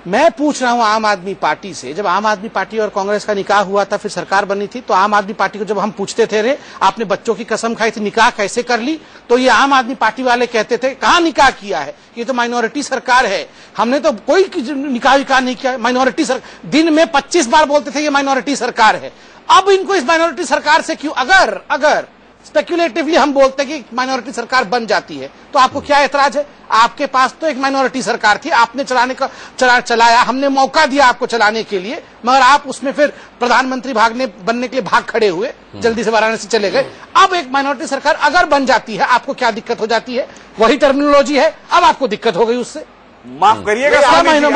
मैं पूछ रहा हूं आम आदमी पार्टी से। जब आम आदमी पार्टी और कांग्रेस का निकाह हुआ था, फिर सरकार बनी थी, तो आम आदमी पार्टी को जब हम पूछते थे, रे आपने बच्चों की कसम खाई थी, निकाह कैसे कर ली, तो ये आम आदमी पार्टी वाले कहते थे कहां निकाह किया है, ये तो माइनॉरिटी सरकार है, हमने तो कोई निकाह विकाह नहीं किया। माइनॉरिटी सरकार दिन में 25 बार बोलते थे ये माइनॉरिटी सरकार है। अब इनको इस माइनॉरिटी सरकार से क्यों, अगर स्पेक्युलेटिवली हम बोलते हैं कि माइनॉरिटी सरकार बन जाती है, तो आपको क्या ऐतराज है? आपके पास तो एक माइनॉरिटी सरकार थी, आपने चलाया, हमने मौका दिया आपको चलाने के लिए, मगर आप उसमें फिर प्रधानमंत्री बनने के लिए भाग खड़े हुए, जल्दी से वाराणसी चले गए। अब एक माइनॉरिटी सरकार अगर बन जाती है, आपको क्या दिक्कत हो जाती है? वही टर्मिनोलॉजी है, अब आपको दिक्कत हो गई उससे। माफ करिएगा,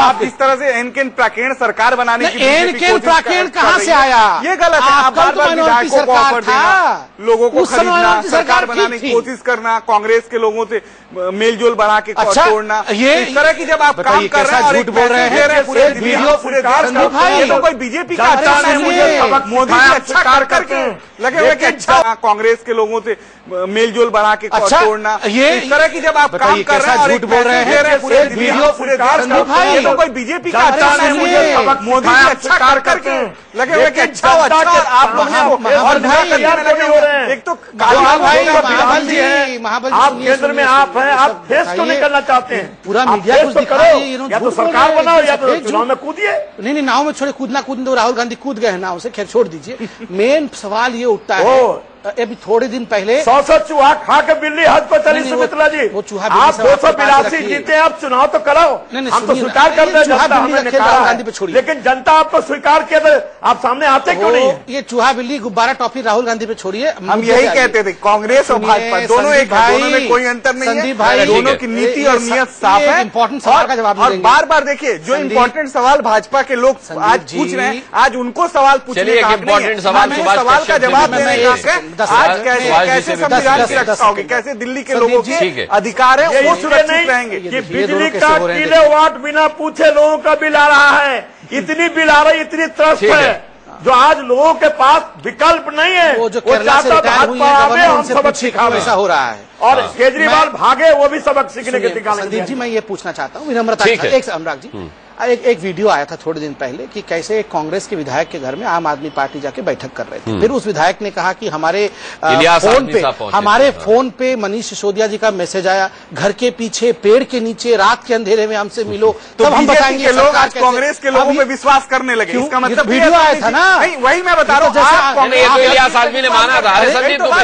आप इस तरह से एनकेन प्राकेण सरकार बनाने की एनकेन प्राकेण कहां से आया? ये गलत है। आप बार-बार विधायकों को ऑफर देना, लोगों को खरीदना, सरकार बनाने की कोशिश करना, कांग्रेस के लोगों से मेलजोल बना के तोड़ना, ये इस तरह की जब आप काम कर रहे हैं और झूठ बोल रहे हैं पूरे देश, तो कोई बीजेपी का अच्छा नहीं, मोदी जी अच्छा कर करके लगे हुए कि अच्छा कांग्रेस के लोगों से मेलजोल बना के तोड़ना, ये इस तरह की जब आप काम कर रहे हैं और झूठ बोल रहे हैं पूरे देश, तो कोई बीजेपी का अच्छा नहीं, मोदी जी अच्छा कर करके लगे हुए कि अच्छा आप लोगों एक तो आप केंद्र में आप हैं, आप देश को निकलना चाहते हैं, पूरा मीडिया कुछ करो, या तो सरकार बनाओ या तो चुनाव में कूदिए। नहीं नाव में छोड़े, कूदना तो राहुल गांधी कूद गए नाव से, खैर छोड़ दीजिए। मेन सवाल ये उठता है, अभी थोड़े दिन पहले 100 चूहा खा के बिल्ली हज पर चली। सुमित्रा जी, वो चूहा आप 282 जीते, आप चुनाव तो करो, हम तो स्वीकार करते हैं जनता हमने गांधी पे छोड़िए, लेकिन जनता आपको स्वीकार किया तो आप सामने आते क्यों नहीं? ये चूहा बिल्ली गुब्बारा टॉफी राहुल गांधी पे छोड़िए। हम यही कहते थे, कांग्रेस और भाजपा दोनों एक है, दोनों में कोई अंतर नहीं है, दोनों की नीति और नियत साफ है। इंपॉर्टेंट सवाल का जवाब और बार बार देखिए, जो इंपॉर्टेंट सवाल भाजपा के लोग आज पूछ रहे हैं, आज उनको सवाल पूछने का हक नहीं है। सवाल का जवाब देने का हक है। आज कैसे संविधान की रक्षा होगी, कैसे दिल्ली के लोगों के अधिकार है वो सुरक्षित रहेंगे। कि बिजली का किलोवाट बिना पूछे लोगों का बिल आ रहा है, इतनी बिल आ रही, इतनी त्रस्त है, जो आज लोगों के पास विकल्प नहीं है। वो जो केरला से रिटायर हुई है, हम सबक सिखावे, ऐसा हो रहा है। और केजरीवाल भागे, वो भी सबक सीखने के निकाले। संदीप जी, मैं ये पूछना चाहता हूँ विनम्रता एक अनुराग जी, एक वीडियो आया था थोड़े दिन पहले कि कैसे कांग्रेस के विधायक के घर में आम आदमी पार्टी जाके बैठक कर रहे थे। फिर उस विधायक ने कहा कि हमारे फोन पे मनीष सिसोदिया जी का मैसेज आया, घर के पीछे पेड़ के नीचे रात के अंधेरे में हमसे मिलो, तो हम बताएंगे। लोग आज कांग्रेस के लोगों पे विश्वास करने लगे, इसका मतलब वीडियो आया था ना, वही मैं बता रहा हूँ। इलियास आदमी ने माना था, संदीप दुबे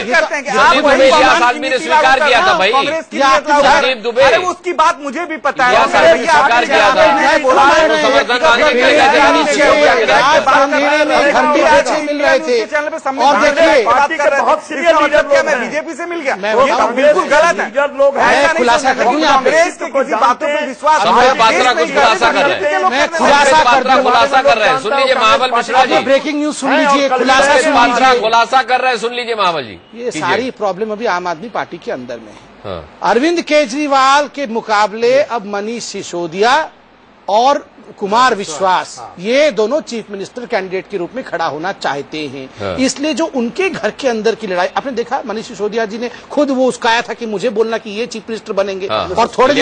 ने स्वीकार किया था भाई, संदीप दुबे, अरे उसकी बात मुझे भी पता है, स्वीकार किया था, मिल रहे थे। और देखिए बहुत सीरियस लीडर लोग हैं, बीजेपी से मिल गया, ये तो बिल्कुल गलत है। लोग हैं, खुलासा कर दूं यहाँ पे, कांग्रेस की किसी बातों पे विश्वास, पात्रा कुछ खुलासा कर रहे हैं, मैं खुलासा कर रहे हैं। सुन लीजिए महाबल मिश्रा जी, ब्रेकिंग न्यूज सुन लीजिए, खुलासा कर रहे हैं, सुन लीजिए महाबल जी। ये सारी प्रॉब्लम अभी आम आदमी पार्टी के अंदर में है। अरविंद केजरीवाल के मुकाबले अब मनीष सिसोदिया और कुमार विश्वास ये दोनों चीफ मिनिस्टर कैंडिडेट के रूप में खड़ा होना चाहते हैं। इसलिए जो उनके घर के अंदर की लड़ाई आपने देखा, मनीष सिसोदिया जी ने खुद वो उसकाया था कि मुझे बोलना कि ये चीफ मिनिस्टर बनेंगे। और थोड़े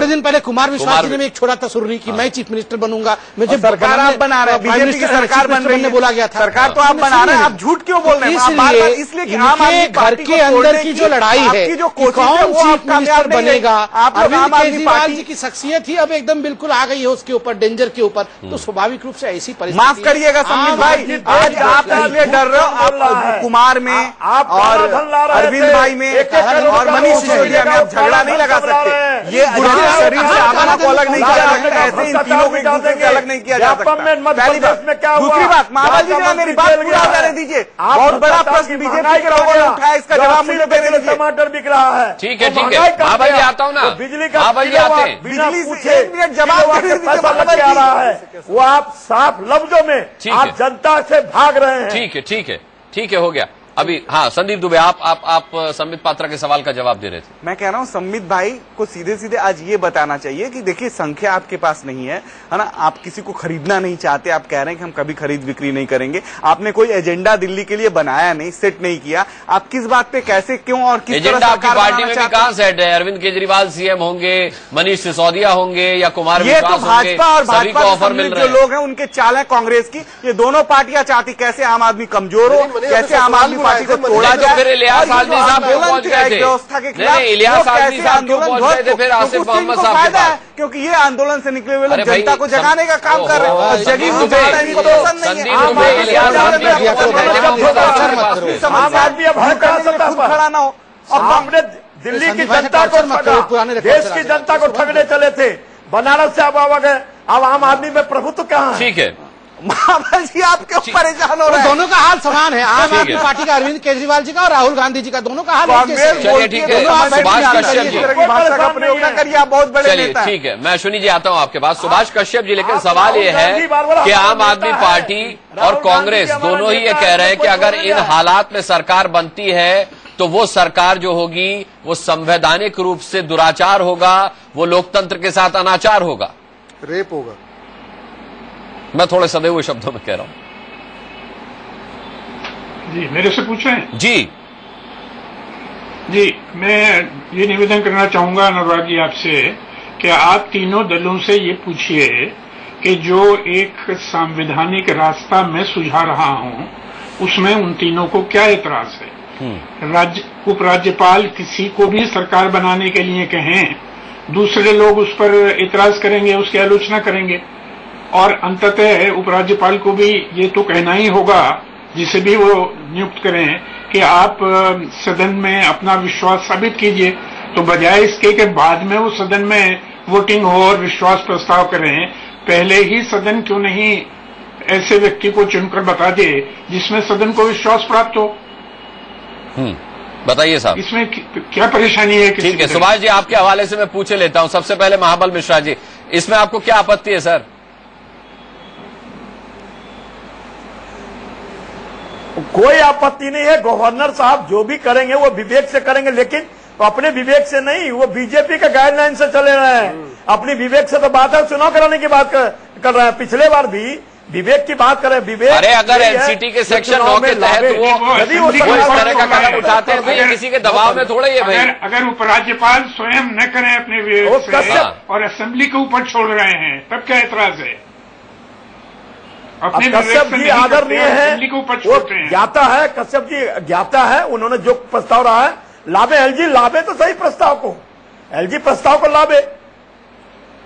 दिन पहले कुमार विश्वास जी ने एक छोड़ा था सुर्री कि मैं चीफ मिनिस्टर बनूंगा। मुझे सरकार आप बना रहे हैं, बीजेपी की सरकार बन रही है, बोला गया था। सरकार तो आप बना रहे हैं, आप झूठ क्यों बोल रहे हैं? इसलिए घर के अंदर की जो लड़ाई है, कौन चीफ मिनिस्टर बनेगा, अरविंद केजरीवाल जी की शख्सियत ही अब एकदम बिल्कुल आ गई है उसके ऊपर, डेंजर के ऊपर। तो स्वाभाविक रूप से ऐसी परिस्थिति, माफ करिएगा संबित भाई, आज आप इसलिए डर रहे हो, आप कुमार में और अरविंद भाई में और मनीष सिसोदिया में आप झगड़ा नहीं लगा सकते। ये शरीर से आत्मा को अलग नहीं किया जा सकता, ऐसे इन तीनों को एक दूसरे से अलग नहीं किया जा सकता। पहली बात। दूसरी बात, महाबल जी ने मेरी बात पूरा करने दीजिए। बहुत बड़ा प्रश्न बीजेपी के लोगों ने उठाया, इसका जवाब मुझे देने दीजिए। टमाटर बिक रहा है, ठीक है महाबल जी आता हूँ ना, बिजली का बिजली से 1 मिनट जवाब आ रहा है, वो आप साफ लफ्जों में आप जनता से भाग रहे हैं। ठीक है हो गया। अभी हाँ संदीप दुबे, आप संबित पात्रा के सवाल का जवाब दे रहे थे। मैं कह रहा हूँ संबित भाई को सीधे सीधे आज ये बताना चाहिए कि देखिए संख्या आपके पास नहीं है ना, आप किसी को खरीदना नहीं चाहते, आप कह रहे हैं कि हम कभी खरीद बिक्री नहीं करेंगे, आपने कोई एजेंडा दिल्ली के लिए बनाया नहीं, सेट नहीं किया, आप किस बात पे कैसे क्यों और किस एजेंडा आपकी पार्टी में भी कहाँ सेट है? अरविंद केजरीवाल सीएम होंगे, मनीष सिसोदिया होंगे या कुमार विश्वास होंगे? ये तो भाजपा और भाजपा जो लोग हैं उनके चाल है कांग्रेस की, ये दोनों पार्टियां चाहती कैसे आम आदमी कमजोर हो, कैसे आम आदमी पार्टी को तोड़ा तो फिर इलियास आदमी साहब क्यों पहुंच गए थे? नहीं, इलियास आदमी साहब क्यों पहुंच गए थे फिर आसिफ मोहम्मद साहब के पास? क्योंकि ये आंदोलन से निकले हुए लोग जनता को जगाने का काम कर रहे हैं। जगी आम आदमी अब खड़ा ना हो। हमने दिल्ली की जनता को ठगा, देश की जनता को ठगने चले थे, बनारस से अब आ गए, अब आम आदमी में प्रभुत्व कहाँ है? ठीक है महाबल जी, आप क्यों परेशान हो रहे हैं? दोनों का हाल समान है, आम आदमी पार्टी का अरविंद केजरीवाल जी का और राहुल गांधी जी का, दोनों का हाल चलिए ठीक है। सुभाष कश्यप जी, भाषा का प्रयोग न करिए, आप बहुत बड़े नेता हैं। ठीक है, मैं सुनी जी आता हूँ आपके पास। सुभाष कश्यप जी, लेकिन सवाल ये है कि आम आदमी पार्टी और कांग्रेस दोनों ही ये कह रहे हैं कि अगर इन हालात में सरकार बनती है तो वो सरकार जो होगी वो संवैधानिक रूप से दुराचार होगा, वो लोकतंत्र के साथ अनाचार होगा, रेप होगा। मैं थोड़े सदे हुए शब्दों में कह रहा हूं। जी मेरे से पूछ रहे हैं? जी मैं ये निवेदन करना चाहूंगा अनुराग जी आपसे कि आप तीनों दलों से ये पूछिए कि जो एक संवैधानिक रास्ता मैं सुझा रहा हूं उसमें उन तीनों को क्या एतराज है? उपराज्यपाल किसी को भी सरकार बनाने के लिए कहें, दूसरे लोग उस पर एतराज करेंगे, उसकी आलोचना करेंगे, और अंततः उपराज्यपाल को भी ये तो कहना ही होगा, जिसे भी वो नियुक्त करें, कि आप सदन में अपना विश्वास साबित कीजिए। तो बजाय इसके कि बाद में वो सदन में वोटिंग हो और विश्वास प्रस्ताव करें, पहले ही सदन क्यों नहीं ऐसे व्यक्ति को चुनकर बता दे जिसमें सदन को विश्वास प्राप्त हो? बताइए साहब, इसमें क्या परेशानी है? ठीक है सुभाष जी, आपके हवाले से मैं पूछे लेता हूं। सबसे पहले महाबल मिश्रा जी, इसमें आपको क्या आपत्ति है सर? कोई आपत्ति नहीं है, गवर्नर साहब जो भी करेंगे वो विवेक से करेंगे, लेकिन अपने विवेक से नहीं, वो बीजेपी के गाइडलाइन से चले रहे हैं। अपनी विवेक से तो बात है, चुनाव कराने की बात कर रहे हैं। पिछले बार भी विवेक की बात करें, विवेक अरे अगर एनसीटी के सेक्शन 9 के तहत वो इस तरह का कदम उठाते हैं तो ये किसी के दबाव में थोड़ा ही है भाई। अगर उपराज्यपाल स्वयं न करें अपने विवेक से और असेंबली के ऊपर छोड़ रहे हैं, तब क्या एतराज है? कश्यप जी आदरणीय है, वो ज्ञाता है, कश्यप जी ज्ञाता है, उन्होंने जो प्रस्ताव रहा है लाभे, एलजी लाभे तो सही प्रस्ताव को, एलजी प्रस्ताव को लाभे।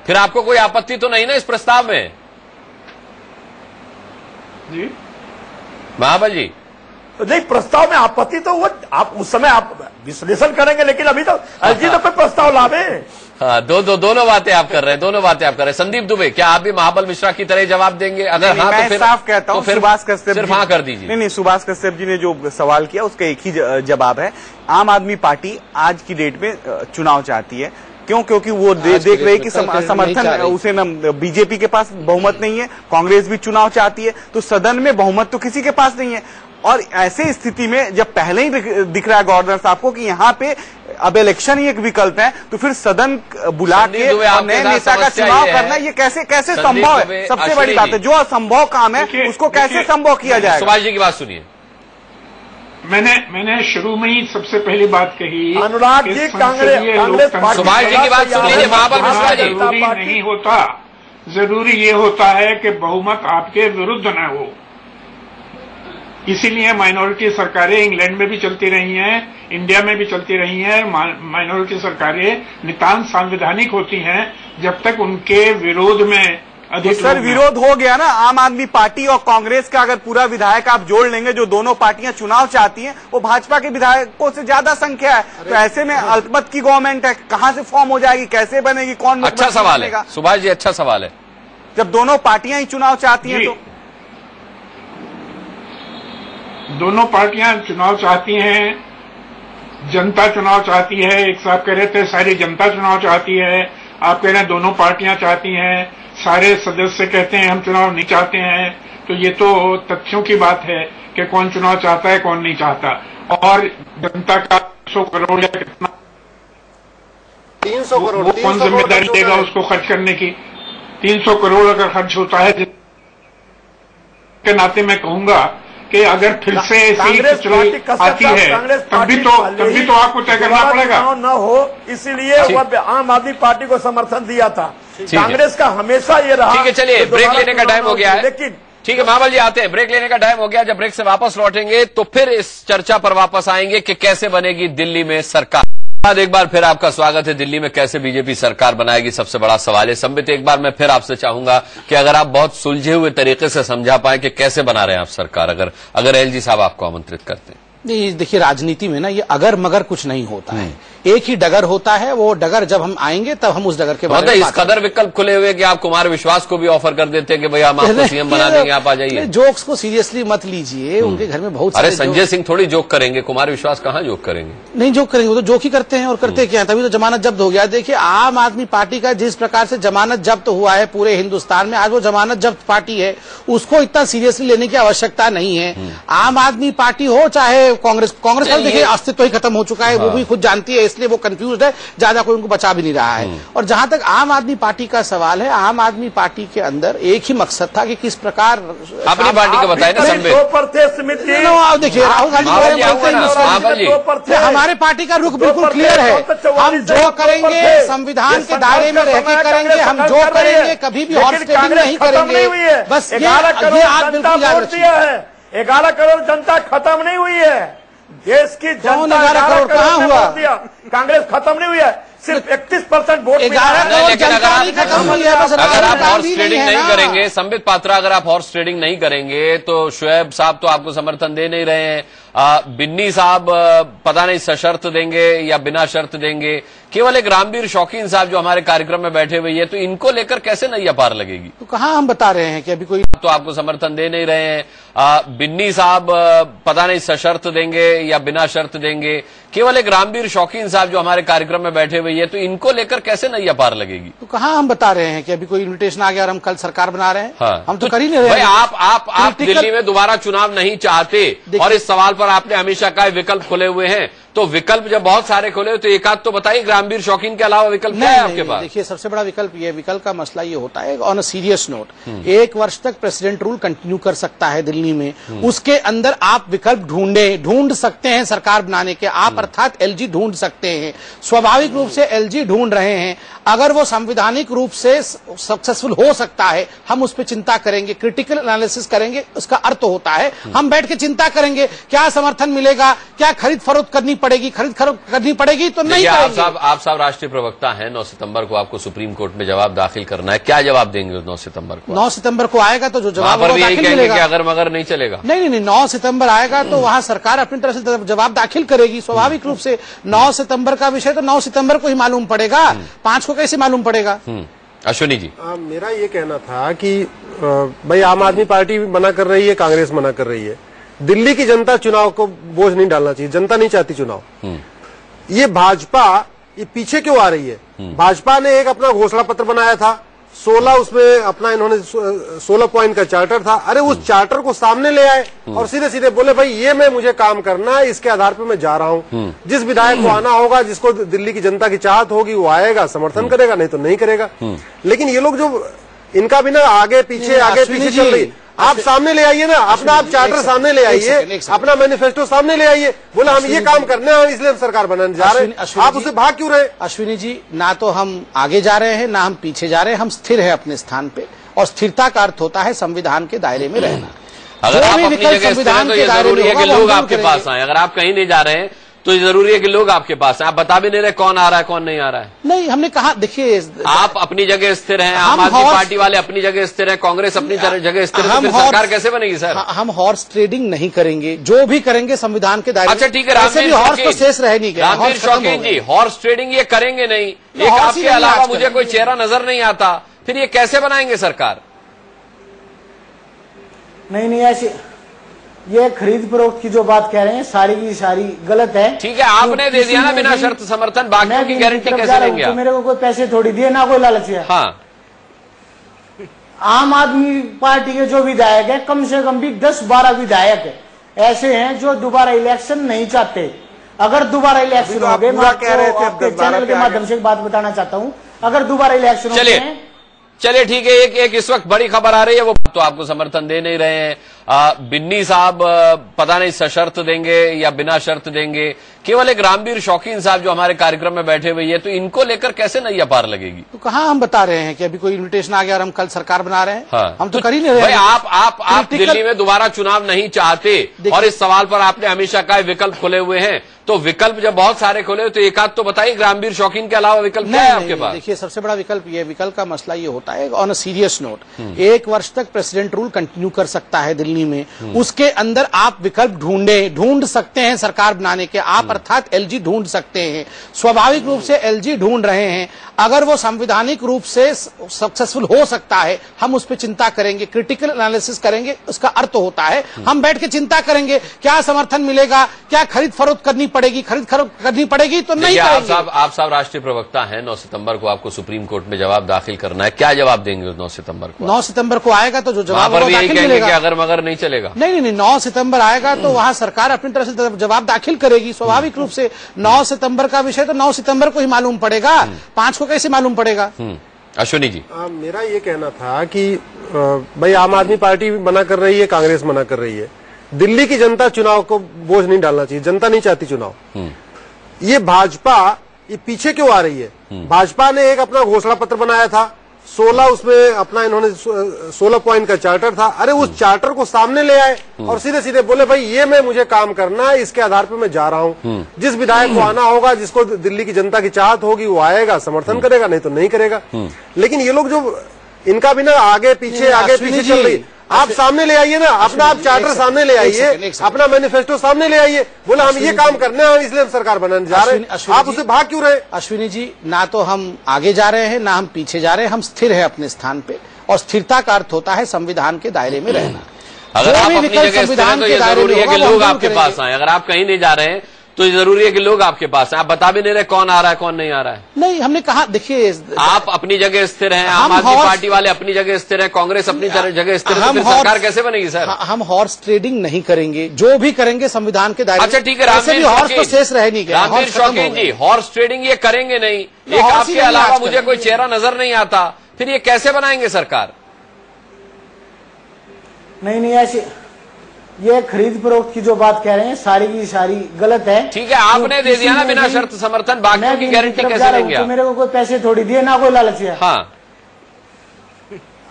फिर आपको कोई आपत्ति तो नहीं ना इस प्रस्ताव में? जी महाबल जी, नहीं प्रस्ताव में आपत्ति तो वो आप उस समय आप विश्लेषण करेंगे, लेकिन अभी तो एलजी तो कोई प्रस्ताव लाभे। हाँ, दोनों बातें आप कर रहे हैं, संदीप दुबे, क्या आप भी महाबल मिश्रा की तरह जवाब देंगे? अगर हाँ तो फिर साफ कहता हूँ, सुभाष कश्यप सिर्फ हाँ कर दीजिए। नहीं, सुभाष कश्यप जी ने जो सवाल किया उसका एक ही जवाब है। आम आदमी पार्टी आज की डेट में चुनाव चाहती है, क्यों? क्योंकि वो देख रही है कि समर्थन उसे न बीजेपी के पास बहुमत नहीं है, कांग्रेस भी चुनाव चाहती है, तो सदन में बहुमत तो किसी के पास नहीं है। और ऐसे स्थिति में जब पहले ही दिख रहा है गवर्नर साहब को कि यहाँ पे अब इलेक्शन ही एक विकल्प है, तो फिर सदन बुला के नए नेता का चुनाव करना ये कैसे संभव है? सबसे बड़ी बात है, जो असंभव काम है उसको कैसे संभव किया जाएगा? सुभाष जी की बात सुनिए। मैंने शुरू में ही सबसे पहली बात कही, अनुराग जी, कांग्रेस सुभाष जी की बात सुन लीजिए। महाबल मिश्रा जी, जरूरी नहीं होता, जरूरी ये होता है कि बहुमत आपके विरुद्ध न हो। इसीलिए माइनॉरिटी सरकारें इंग्लैंड में भी चलती रही हैं, इंडिया में भी चलती रही हैं। माइनॉरिटी सरकारें नितांत संवैधानिक होती हैं जब तक उनके विरोध में तो सर विरोध हो गया ना। आम आदमी पार्टी और कांग्रेस का अगर पूरा विधायक आप जोड़ लेंगे, जो दोनों पार्टियां चुनाव चाहती हैं, वो भाजपा के विधायकों से ज्यादा संख्या है। तो ऐसे में अल्पमत की गवर्नमेंट है, कहां से फॉर्म हो जाएगी, कैसे बनेगी, कौन? अच्छा सवाल है सुभाष जी, अच्छा सवाल है। जब दोनों पार्टियां ही चुनाव चाहती हैं, तो दोनों पार्टियां चुनाव चाहती हैं, जनता चुनाव चाहती है। एक साहब कह रहे थे सारी जनता चुनाव चाहती है, आप कह रहे हैं दोनों पार्टियां चाहती हैं, सारे सदस्य कहते हैं हम चुनाव नहीं चाहते हैं। तो ये तो तथ्यों की बात है कि कौन चुनाव चाहता है कौन नहीं चाहता। और जनता का 100 करोड़ या कितना 300 करोड़ वो कौन जिम्मेदारी देगा उसको खर्च करने की? 300 करोड़ अगर खर्च होता है के नाते मैं कहूंगा कि अगर फिर से सीट चुनाव आती है तभी तो आपको तय करना पड़ेगा। न हो, इसीलिए वह आम आदमी पार्टी को समर्थन दिया था। कांग्रेस का हमेशा ये रहा। ठीक है, चलिए ब्रेक लेने का टाइम हो गया है। लेकिन ठीक है महाबल जी, आते हैं, ब्रेक लेने का टाइम हो गया। जब ब्रेक से वापस लौटेंगे तो फिर इस चर्चा पर वापस आएंगे कि कैसे बनेगी दिल्ली में सरकार। एक बार फिर आपका स्वागत है। दिल्ली में कैसे बीजेपी सरकार बनाएगी, सबसे बड़ा सवाल है। संबित, एक बार मैं फिर आपसे चाहूंगा कि अगर आप बहुत सुलझे हुए तरीके से समझा पाए कि कैसे बना रहे हैं आप सरकार, अगर एलजी साहब आपको आमंत्रित करते हैं। नहीं, देखिए राजनीति में ना ये अगर मगर कुछ नहीं होता है, एक ही डगर होता है। वो डगर जब हम आएंगे तब हम उस डगर के बारे में इस कदर विकल्प खुले हुए कि आप कुमार विश्वास को भी ऑफर कर देते हैं कि भाई हम आपको सीएम बना देंगे, आप आ जाइए। जोक्स को सीरियसली मत लीजिए, उनके घर में बहुत अरे संजय सिंह थोड़ी जोक करेंगे, कुमार विश्वास कहाँ जोक करेंगे? नहीं जोक करेंगे, वो तो जोक ही करते हैं। और करते क्या है, तभी तो जमानत जब्त हो गया। देखिए आम आदमी पार्टी का जिस प्रकार से जमानत जब्त हुआ है पूरे हिंदुस्तान में, आज वो जमानत जब्त पार्टी है, उसको इतना सीरियसली लेने की आवश्यकता नहीं है। आम आदमी पार्टी हो चाहे कांग्रेस का देखिए अस्तित्व ही खत्म हो चुका है, वो भी खुद जानती है, इसलिए वो कंफ्यूज है, ज्यादा कोई उनको बचा भी नहीं रहा है। और जहां तक आम आदमी पार्टी का सवाल है, आम आदमी पार्टी के अंदर एक ही मकसद था कि किस प्रकार अपनी पार्टी को बताए ना। देखिए राहुल गांधी, हमारे पार्टी का रुख बिल्कुल क्लियर है। हम जो करेंगे संविधान के दायरे में रहकर करेंगे, हम जो करेंगे कभी भी हॉर्स ट्रेडिंग नहीं करेंगे। बस ये आप बिल्कुल याद रखिए। 11 करोड़ जनता खत्म नहीं हुई है, देश की जनता 11 करोड़ कहाँ हुआ? कांग्रेस खत्म नहीं हुई है, सिर्फ 31% वोट। 11 करोड़ जनता नहीं खत्म हुई है। अगर आप हॉर्स ट्रेडिंग नहीं करेंगे, संबित पात्रा, अगर आप हॉर्स ट्रेडिंग नहीं करेंगे तो शुएब साहब तो आपको समर्थन दे नहीं रहे हैं। बिन्नी साहब पता नहीं सशर्त देंगे या बिना शर्त देंगे। केवल एक रामवीर शौकीन साहब जो हमारे कार्यक्रम में बैठे हुए हैं, तो इनको लेकर कैसे नैया पार लगेगी? तो कहाँ हम बता रहे हैं कि अभी कोई तो आपको समर्थन दे नहीं रहे हैं। बिन्नी साहब पता नहीं सशर्त देंगे या बिना शर्त देंगे। केवल एक रामवीर शौकीन साहब जो हमारे कार्यक्रम में बैठे हुए हैं, तो इनको लेकर कैसे नैया पार लगेगी? तो कहाँ हम बता रहे हैं कि अभी कोई इन्विटेशन आ गया और हम कल सरकार बना रहे हैं। हाँ। हम तो कर ही नहीं रहे। आप दिल्ली में दोबारा चुनाव नहीं चाहते, और इस सवाल पर आपने हमेशा कहा विकल्प खुले हुए हैं। तो विकल्प जब बहुत सारे खुले हुए तो एक आध तो बताइए, रामवीर शौकीन के अलावा विकल्प क्या है आपके पास? देखिए सबसे बड़ा विकल्प ये, विकल्प का मसला ये होता है ऑन अ सीरियस नोट, 1 वर्ष तक प्रेसिडेंट रूल कंटिन्यू कर सकता है दिल्ली में। उसके अंदर आप विकल्प ढूंढ सकते हैं सरकार बनाने के, आप अर्थात एलजी ढूंढ सकते हैं। स्वाभाविक रूप से एलजी ढूंढ रहे हैं। अगर वो संवैधानिक रूप से सक्सेसफुल हो सकता है, हम उस पर चिंता करेंगे, क्रिटिकल एनालिसिस करेंगे। उसका अर्थ होता है हम बैठ के चिंता करेंगे क्या समर्थन मिलेगा, क्या खरीद फरोख्त करनी पड़ेगी, खरीद फरोख्त करनी पड़ेगी तो नहीं करेंगे। आप साहब राष्ट्रीय प्रवक्ता हैं, 9 सितंबर को आपको सुप्रीम कोर्ट में जवाब दाखिल करना है। क्या जवाब देंगे 9 सितंबर को? 9 सितंबर को आएगा तो जो जवाब दाखिल मिलेगा, अगर मगर नहीं चलेगा। नहीं, 9 सितंबर आएगा तो वहां सरकार अपनी तरफ से जवाब दाखिल करेगी। स्वाभाविक रूप से 9 सितंबर का विषय तो 9 सितंबर को ही मालूम पड़ेगा, 5 को कैसे मालूम पड़ेगा? अश्विनी जी, मेरा ये कहना था कि भाई आम आदमी पार्टी मना कर रही है, कांग्रेस मना कर रही है। दिल्ली की जनता चुनाव को बोझ नहीं डालना चाहिए, जनता नहीं चाहती चुनाव। ये भाजपा ये पीछे क्यों आ रही है? भाजपा ने एक अपना घोषणा पत्र बनाया था, 16 उसमें अपना इन्होंने 16 पॉइंट का चार्टर था। अरे उस चार्टर को सामने ले आए और सीधे सीधे बोले भाई ये मैं मुझे काम करना है, इसके आधार पर मैं जा रहा हूँ। जिस विधायक को आना होगा, जिसको दिल्ली की जनता की चाहत होगी, वो आएगा, समर्थन करेगा, नहीं तो नहीं करेगा। लेकिन ये लोग जो इनका भी ना आगे पीछे चल रही, आप सामने ले आइए ना, अपना आप चार्टर सामने ले आइए, अपना मैनिफेस्टो सामने ले आइए। बोला हम ये काम करने हैं, इसलिए हम सरकार बनाने जा रहे हैं। आप उससे भाग क्यों रहे? अश्विनी जी, ना तो हम आगे जा रहे हैं, ना हम पीछे जा रहे हैं, हम स्थिर है अपने स्थान पे। और स्थिरता का अर्थ होता है संविधान के दायरे में रहना। अगर आप अपनी जगह स्थिर हैं तो ये जरूरी है कि लोग आपके पास आए। अगर आप कहीं नहीं जा रहे हैं तो ये जरूरी है कि लोग आपके पास आए। आप बता भी नहीं रहे कौन आ रहा है कौन नहीं आ रहा है। नहीं, हमने कहा, देखिए, आप अपनी जगह स्थिर हैं, आम आदमी पार्टी वाले अपनी जगह स्थिर है, कांग्रेस अपनी जगह स्थिर है, तो फिर सरकार कैसे बनेगी सर? हम हॉर्स ट्रेडिंग नहीं करेंगे, जो भी करेंगे संविधान के दायरे। अच्छा ठीक है, हॉर्स तो शेष रह नहीं गया। रामवीर शौकीन जी, हॉर्स ट्रेडिंग ये करेंगे नहीं, एक आपके अलावा मुझे कोई चेहरा नजर नहीं आता, फिर ये कैसे बनाएंगे सरकार? नहीं, ऐसे ये खरीद फरोख्त की जो बात कह रहे हैं सारी की सारी गलत है। ठीक है, आपने दे दिया ना बिना शर्त समर्थन, बाकियों की गारंटी कैसे देंगे आप? मेरे को कोई पैसे थोड़ी दिए, ना कोई लालच है। हाँ, आम आदमी पार्टी के जो विधायक है, कम से कम भी 10-12 विधायक ऐसे हैं जो दोबारा इलेक्शन नहीं चाहते। अगर दोबारा इलेक्शन हो गए, मैं आपके चैनल के माध्यम से एक बात बताना चाहता हूँ, अगर दोबारा इलेक्शन हो गए, चलिए ठीक है, एक इस वक्त बड़ी खबर आ रही है, वो तो आपको समर्थन दे नहीं रहे हैं। बिन्नी साहब पता नहीं सशर्त देंगे या बिना शर्त देंगे। केवल एक रामवीर शौकीन साहब जो हमारे कार्यक्रम में बैठे हुए हैं, तो इनको लेकर कैसे नैया पार लगेगी? तो कहाँ हम बता रहे हैं कि अभी कोई इन्विटेशन आ गया और हम कल सरकार बना रहे हैं? हाँ, हम तो कर ही नहीं रहे। आप दिल्ली में दोबारा चुनाव नहीं चाहते, और इस सवाल पर आपने हमेशा कहा विकल्प खुले हुए हैं। तो विकल्प जब बहुत सारे खुले तो एक आध तो बताइए, रामवीर शौकीन के अलावा विकल्प क्या है आपके पास? देखिए, सबसे बड़ा विकल्प ये, विकल्प का मसला ये होता है, ऑन अ सीरियस नोट, 1 वर्ष तक प्रेसिडेंट रूल कंटिन्यू कर सकता है दिल्ली में। उसके अंदर आप विकल्प ढूंढ सकते हैं सरकार बनाने के। आप अर्थात एलजी ढूंढ सकते हैं। स्वाभाविक रूप से एलजी ढूंढ रहे हैं। अगर वो संवैधानिक रूप से सक्सेसफुल हो सकता है, हम उस पर चिंता करेंगे, क्रिटिकल एनालिसिस करेंगे। उसका अर्थ होता है हम बैठ के चिंता करेंगे, क्या समर्थन मिलेगा, क्या खरीद फरोख्त करनी पड़ेगी, खरीद फरोख्त करनी पड़ेगी तो नहीं करेंगे। आप साहब राष्ट्रीय प्रवक्ता हैं, 9 सितंबर को आपको सुप्रीम कोर्ट में जवाब दाखिल करना है। क्या जवाब देंगे 9 सितंबर को? 9 सितंबर को आएगा तो जो जवाब पर भी यही कहेंगे कि अगर मगर नहीं चलेगा। नहीं, 9 सितंबर आएगा तो वहां सरकार अपनी तरफ से जवाब दाखिल करेगी। स्वाभाविक रूप से 9 सितंबर का विषय तो 9 सितंबर को ही मालूम पड़ेगा, 5 को कैसे मालूम पड़ेगा? अश्विनी जी, मेरा ये कहना था कि भाई आम आदमी पार्टी मना कर रही है, कांग्रेस मना कर रही है। दिल्ली की जनता चुनाव को बोझ नहीं डालना चाहिए, जनता नहीं चाहती चुनाव। ये भाजपा ये पीछे क्यों आ रही है? भाजपा ने एक अपना घोषणा पत्र बनाया था, 16 उसमें अपना इन्होंने 16 पॉइंट का चार्टर था। अरे उस चार्टर को सामने ले आए और सीधे सीधे बोले भाई ये मैं मुझे काम करना है, इसके आधार पर मैं जा रहा हूँ। जिस विधायक को आना होगा, जिसको दिल्ली की जनता की चाहत होगी, वो आएगा, समर्थन करेगा, नहीं तो नहीं करेगा। लेकिन ये लोग जो इनका भी ना आगे पीछे चल रही, आप सामने ले आइए ना, अपना आप चार्टर सामने ले आइए, अपना मैनिफेस्टो सामने ले आइए। बोला हम ये काम करने हैं, इसलिए हम सरकार बनाने जा रहे हैं। आप उससे भाग क्यों रहे? अश्विनी जी, ना तो हम आगे जा रहे हैं, ना हम पीछे जा रहे हैं, हम स्थिर है अपने स्थान पे। और स्थिरता का अर्थ होता है संविधान के दायरे में रहना। अगर आप अपनी जगह स्थिर हैं तो ये जरूरी है कि लोग आपके पास आए। अगर आप कहीं नहीं जा रहे हैं तो ये जरूरी है कि लोग आपके पास हैं। आप बता भी नहीं रहे कौन आ रहा है कौन नहीं आ रहा है। नहीं, हमने कहा, देखिए, आप अपनी जगह स्थिर हैं, आम आदमी पार्टी वाले अपनी जगह स्थिर है, कांग्रेस अपनी जगह स्थिर है, तो फिर सरकार कैसे बनेगी सर? हम हॉर्स ट्रेडिंग नहीं करेंगे, जो भी करेंगे संविधान के दायरे। अच्छा ठीक है, हॉर्स तो शेष रह नहीं गया। रामवीर शौकीन जी, हॉर्स ट्रेडिंग ये करेंगे नहीं, एक आपके अलावा मुझे कोई चेहरा नजर नहीं आता, फिर ये कैसे बनाएंगे सरकार? नहीं, ऐसे ये खरीद फरोख्त की जो बात कह रहे हैं सारी की सारी गलत है। ठीक है, आपने दे दिया ना बिना शर्त समर्थन, बाकियों की गारंटी कैसे देंगे आप? मेरे को कोई पैसे थोड़ी दिए, ना कोई लालच है। हाँ,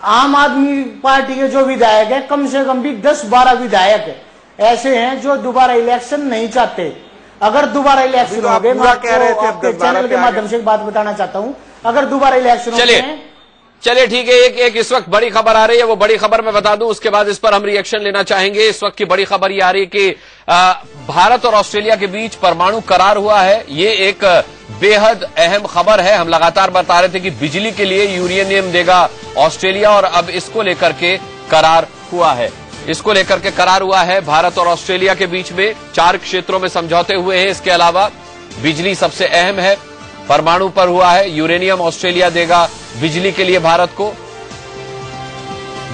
आम आदमी पार्टी के जो विधायक है, कम से कम भी 10-12 विधायक ऐसे हैं जो दोबारा इलेक्शन नहीं चाहते। अगर दोबारा इलेक्शन हो गए, मैं आपके चैनल के माध्यम से एक बात बताना चाहता हूँ, अगर दोबारा इलेक्शन हो गए। चलिए ठीक है, एक इस वक्त बड़ी खबर आ रही है, वो बड़ी खबर मैं बता दूं, उसके बाद इस पर हम रिएक्शन लेना चाहेंगे। इस वक्त की बड़ी खबर ये आ रही है कि भारत और ऑस्ट्रेलिया के बीच परमाणु करार हुआ है। ये एक बेहद अहम खबर है। हम लगातार बता रहे थे कि बिजली के लिए यूरेनियम देगा ऑस्ट्रेलिया, और अब इसको लेकर के करार हुआ है। इसको लेकर के करार हुआ है भारत और ऑस्ट्रेलिया के बीच में। 4 क्षेत्रों में समझौते हुए हैं। इसके अलावा बिजली सबसे अहम है, परमाणु पर हुआ है। यूरेनियम ऑस्ट्रेलिया देगा बिजली के लिए भारत को।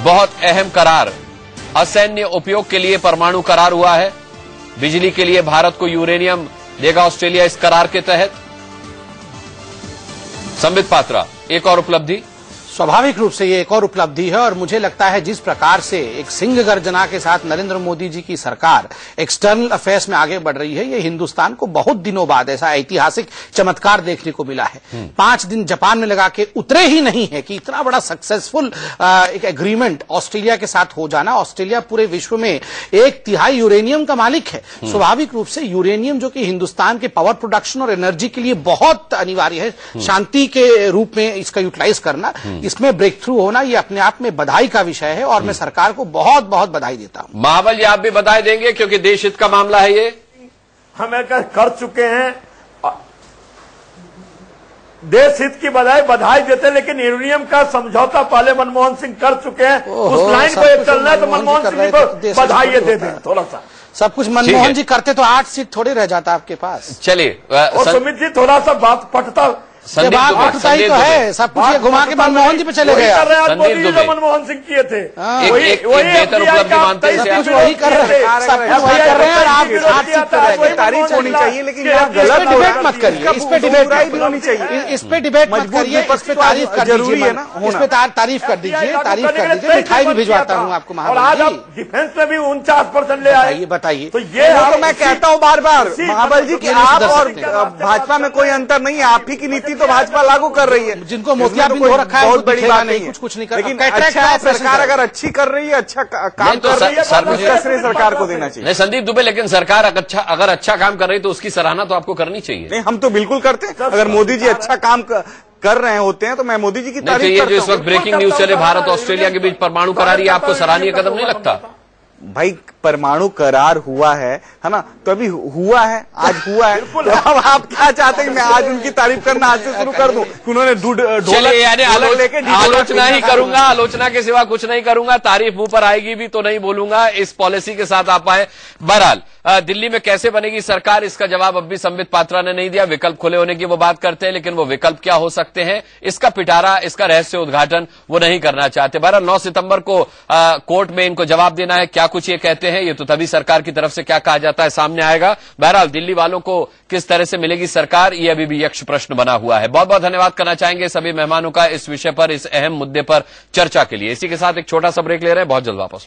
बहुत अहम करार, असैन्य उपयोग के लिए परमाणु करार हुआ है। बिजली के लिए भारत को यूरेनियम देगा ऑस्ट्रेलिया इस करार के तहत। संबित पात्रा, एक और उपलब्धि। स्वाभाविक रूप से ये एक और उपलब्धि है और मुझे लगता है जिस प्रकार से एक सिंह गर्जना के साथ नरेंद्र मोदी जी की सरकार एक्सटर्नल अफेयर्स में आगे बढ़ रही है, ये हिंदुस्तान को बहुत दिनों बाद ऐसा ऐतिहासिक चमत्कार देखने को मिला है। 5 दिन जापान में लगा के उतरे ही नहीं है कि इतना बड़ा सक्सेसफुल एक एग्रीमेंट ऑस्ट्रेलिया के साथ हो जाना। ऑस्ट्रेलिया पूरे विश्व में 1/3 यूरेनियम का मालिक है। स्वाभाविक रूप से यूरेनियम जो कि हिंदुस्तान के पावर प्रोडक्शन और एनर्जी के लिए बहुत अनिवार्य है, शांति के रूप में इसका यूटिलाइज करना, इसमें ब्रेक थ्रू होना, ये अपने आप में बधाई का विषय है और मैं सरकार को बहुत बहुत बधाई देता हूं। महाबल जी, आप भी बधाई देंगे क्योंकि देश हित का मामला है ये। हम कर चुके हैं, देश हित की बधाई देते, लेकिन यूरेनियम का समझौता पहले मनमोहन सिंह कर चुके हैं। उस लाइन को एक चलना है तो मनमोहन सिंह को बधाई दे दें। थोड़ा सा सब कुछ मनमोहन जी करते तो 8 सीट थोड़े रह जाता आपके पास। चलिए सुमित जी, थोड़ा सा बात पटता ही तो है, सब कुछ घुमा के मनमोहन जी पे चले गए। मोदी जी जो मनमोहन सिंह किए थे एक बेहतर उपलब्धि मानते हैं। वही कर रहे हैं, सब कुछ वही कर रहे हैं और आप 8 सीट पे रह गए। तारीफ होनी चाहिए, लेकिन गलत डिबेट मत करिए, इस पे डिबेट भी होनी चाहिए, इस पे डिबेट मत करिए, इस पे तारीफ कर दीजिए ना, इस पे तारीफ कर दीजिए, तारीफ कर दीजिए। मिठाई भी भिजवाता हूँ आपको महाबल जी। डिफेंस में भी 49% ले आए। बताइए, तो ये तो मैं कहता हूँ बार बार महाबल जी की आप और भाजपा में कोई अंतर नहीं है। आप ही की नीति तो भाजपा लागू कर रही है, जिनको मोतियाबिंद हो रखा है बहुत बड़ी बात नहीं, कुछ नहीं कर। लेकिन अच्छा है, सरकार अगर अच्छी कर रही है, अच्छा काम कर रही है, उसका श्रेय सरकार को देना चाहिए। नहीं संदीप दुबे, लेकिन सरकार अगर अच्छा काम कर रही है तो उसकी सराहना तो आपको करनी चाहिए। नहीं, हम तो बिल्कुल करते हैं। अगर मोदी जी अच्छा काम कर रहे होते हैं तो मैं मोदी जी की तारीफ करता हूं। जो इस वक्त ब्रेकिंग न्यूज चले, भारत ऑस्ट्रेलिया के बीच परमाणु करार, ये आपको सराहनीय कदम नहीं लगता? भाई परमाणु करार हुआ है ना, तो अभी हुआ है, आज हुआ है। तो अब आप क्या चाहते हैं मैं आज उनकी तारीफ करना आज से शुरू कर दूं? उन्होंने आलोचना ही करूंगा, आलोचना के सिवा कुछ नहीं करूंगा। तारीफ मुंह पर आएगी भी तो नहीं बोलूंगा। इस पॉलिसी के साथ आप आए। बहरहाल दिल्ली में कैसे बनेगी सरकार, इसका जवाब अब भी संबित पात्रा ने नहीं दिया। विकल्प खुले होने की वो बात करते हैं, लेकिन वो विकल्प क्या हो सकते हैं, इसका पिटारा, इसका रहस्य उद्घाटन वो नहीं करना चाहते। बहरहाल 9 सितंबर को कोर्ट में इनको जवाब देना है। क्या कुछ ये कहते हैं, ये तो तभी सरकार की तरफ से क्या कहा जाता है सामने आएगा। बहरहाल दिल्ली वालों को किस तरह से मिलेगी सरकार, ये अभी भी यक्ष प्रश्न बना हुआ है। बहुत बहुत धन्यवाद करना चाहेंगे सभी मेहमानों का इस विषय पर, इस अहम मुद्दे पर चर्चा के लिए। इसी के साथ एक छोटा सा ब्रेक ले रहे हैं, बहुत जल्द वापस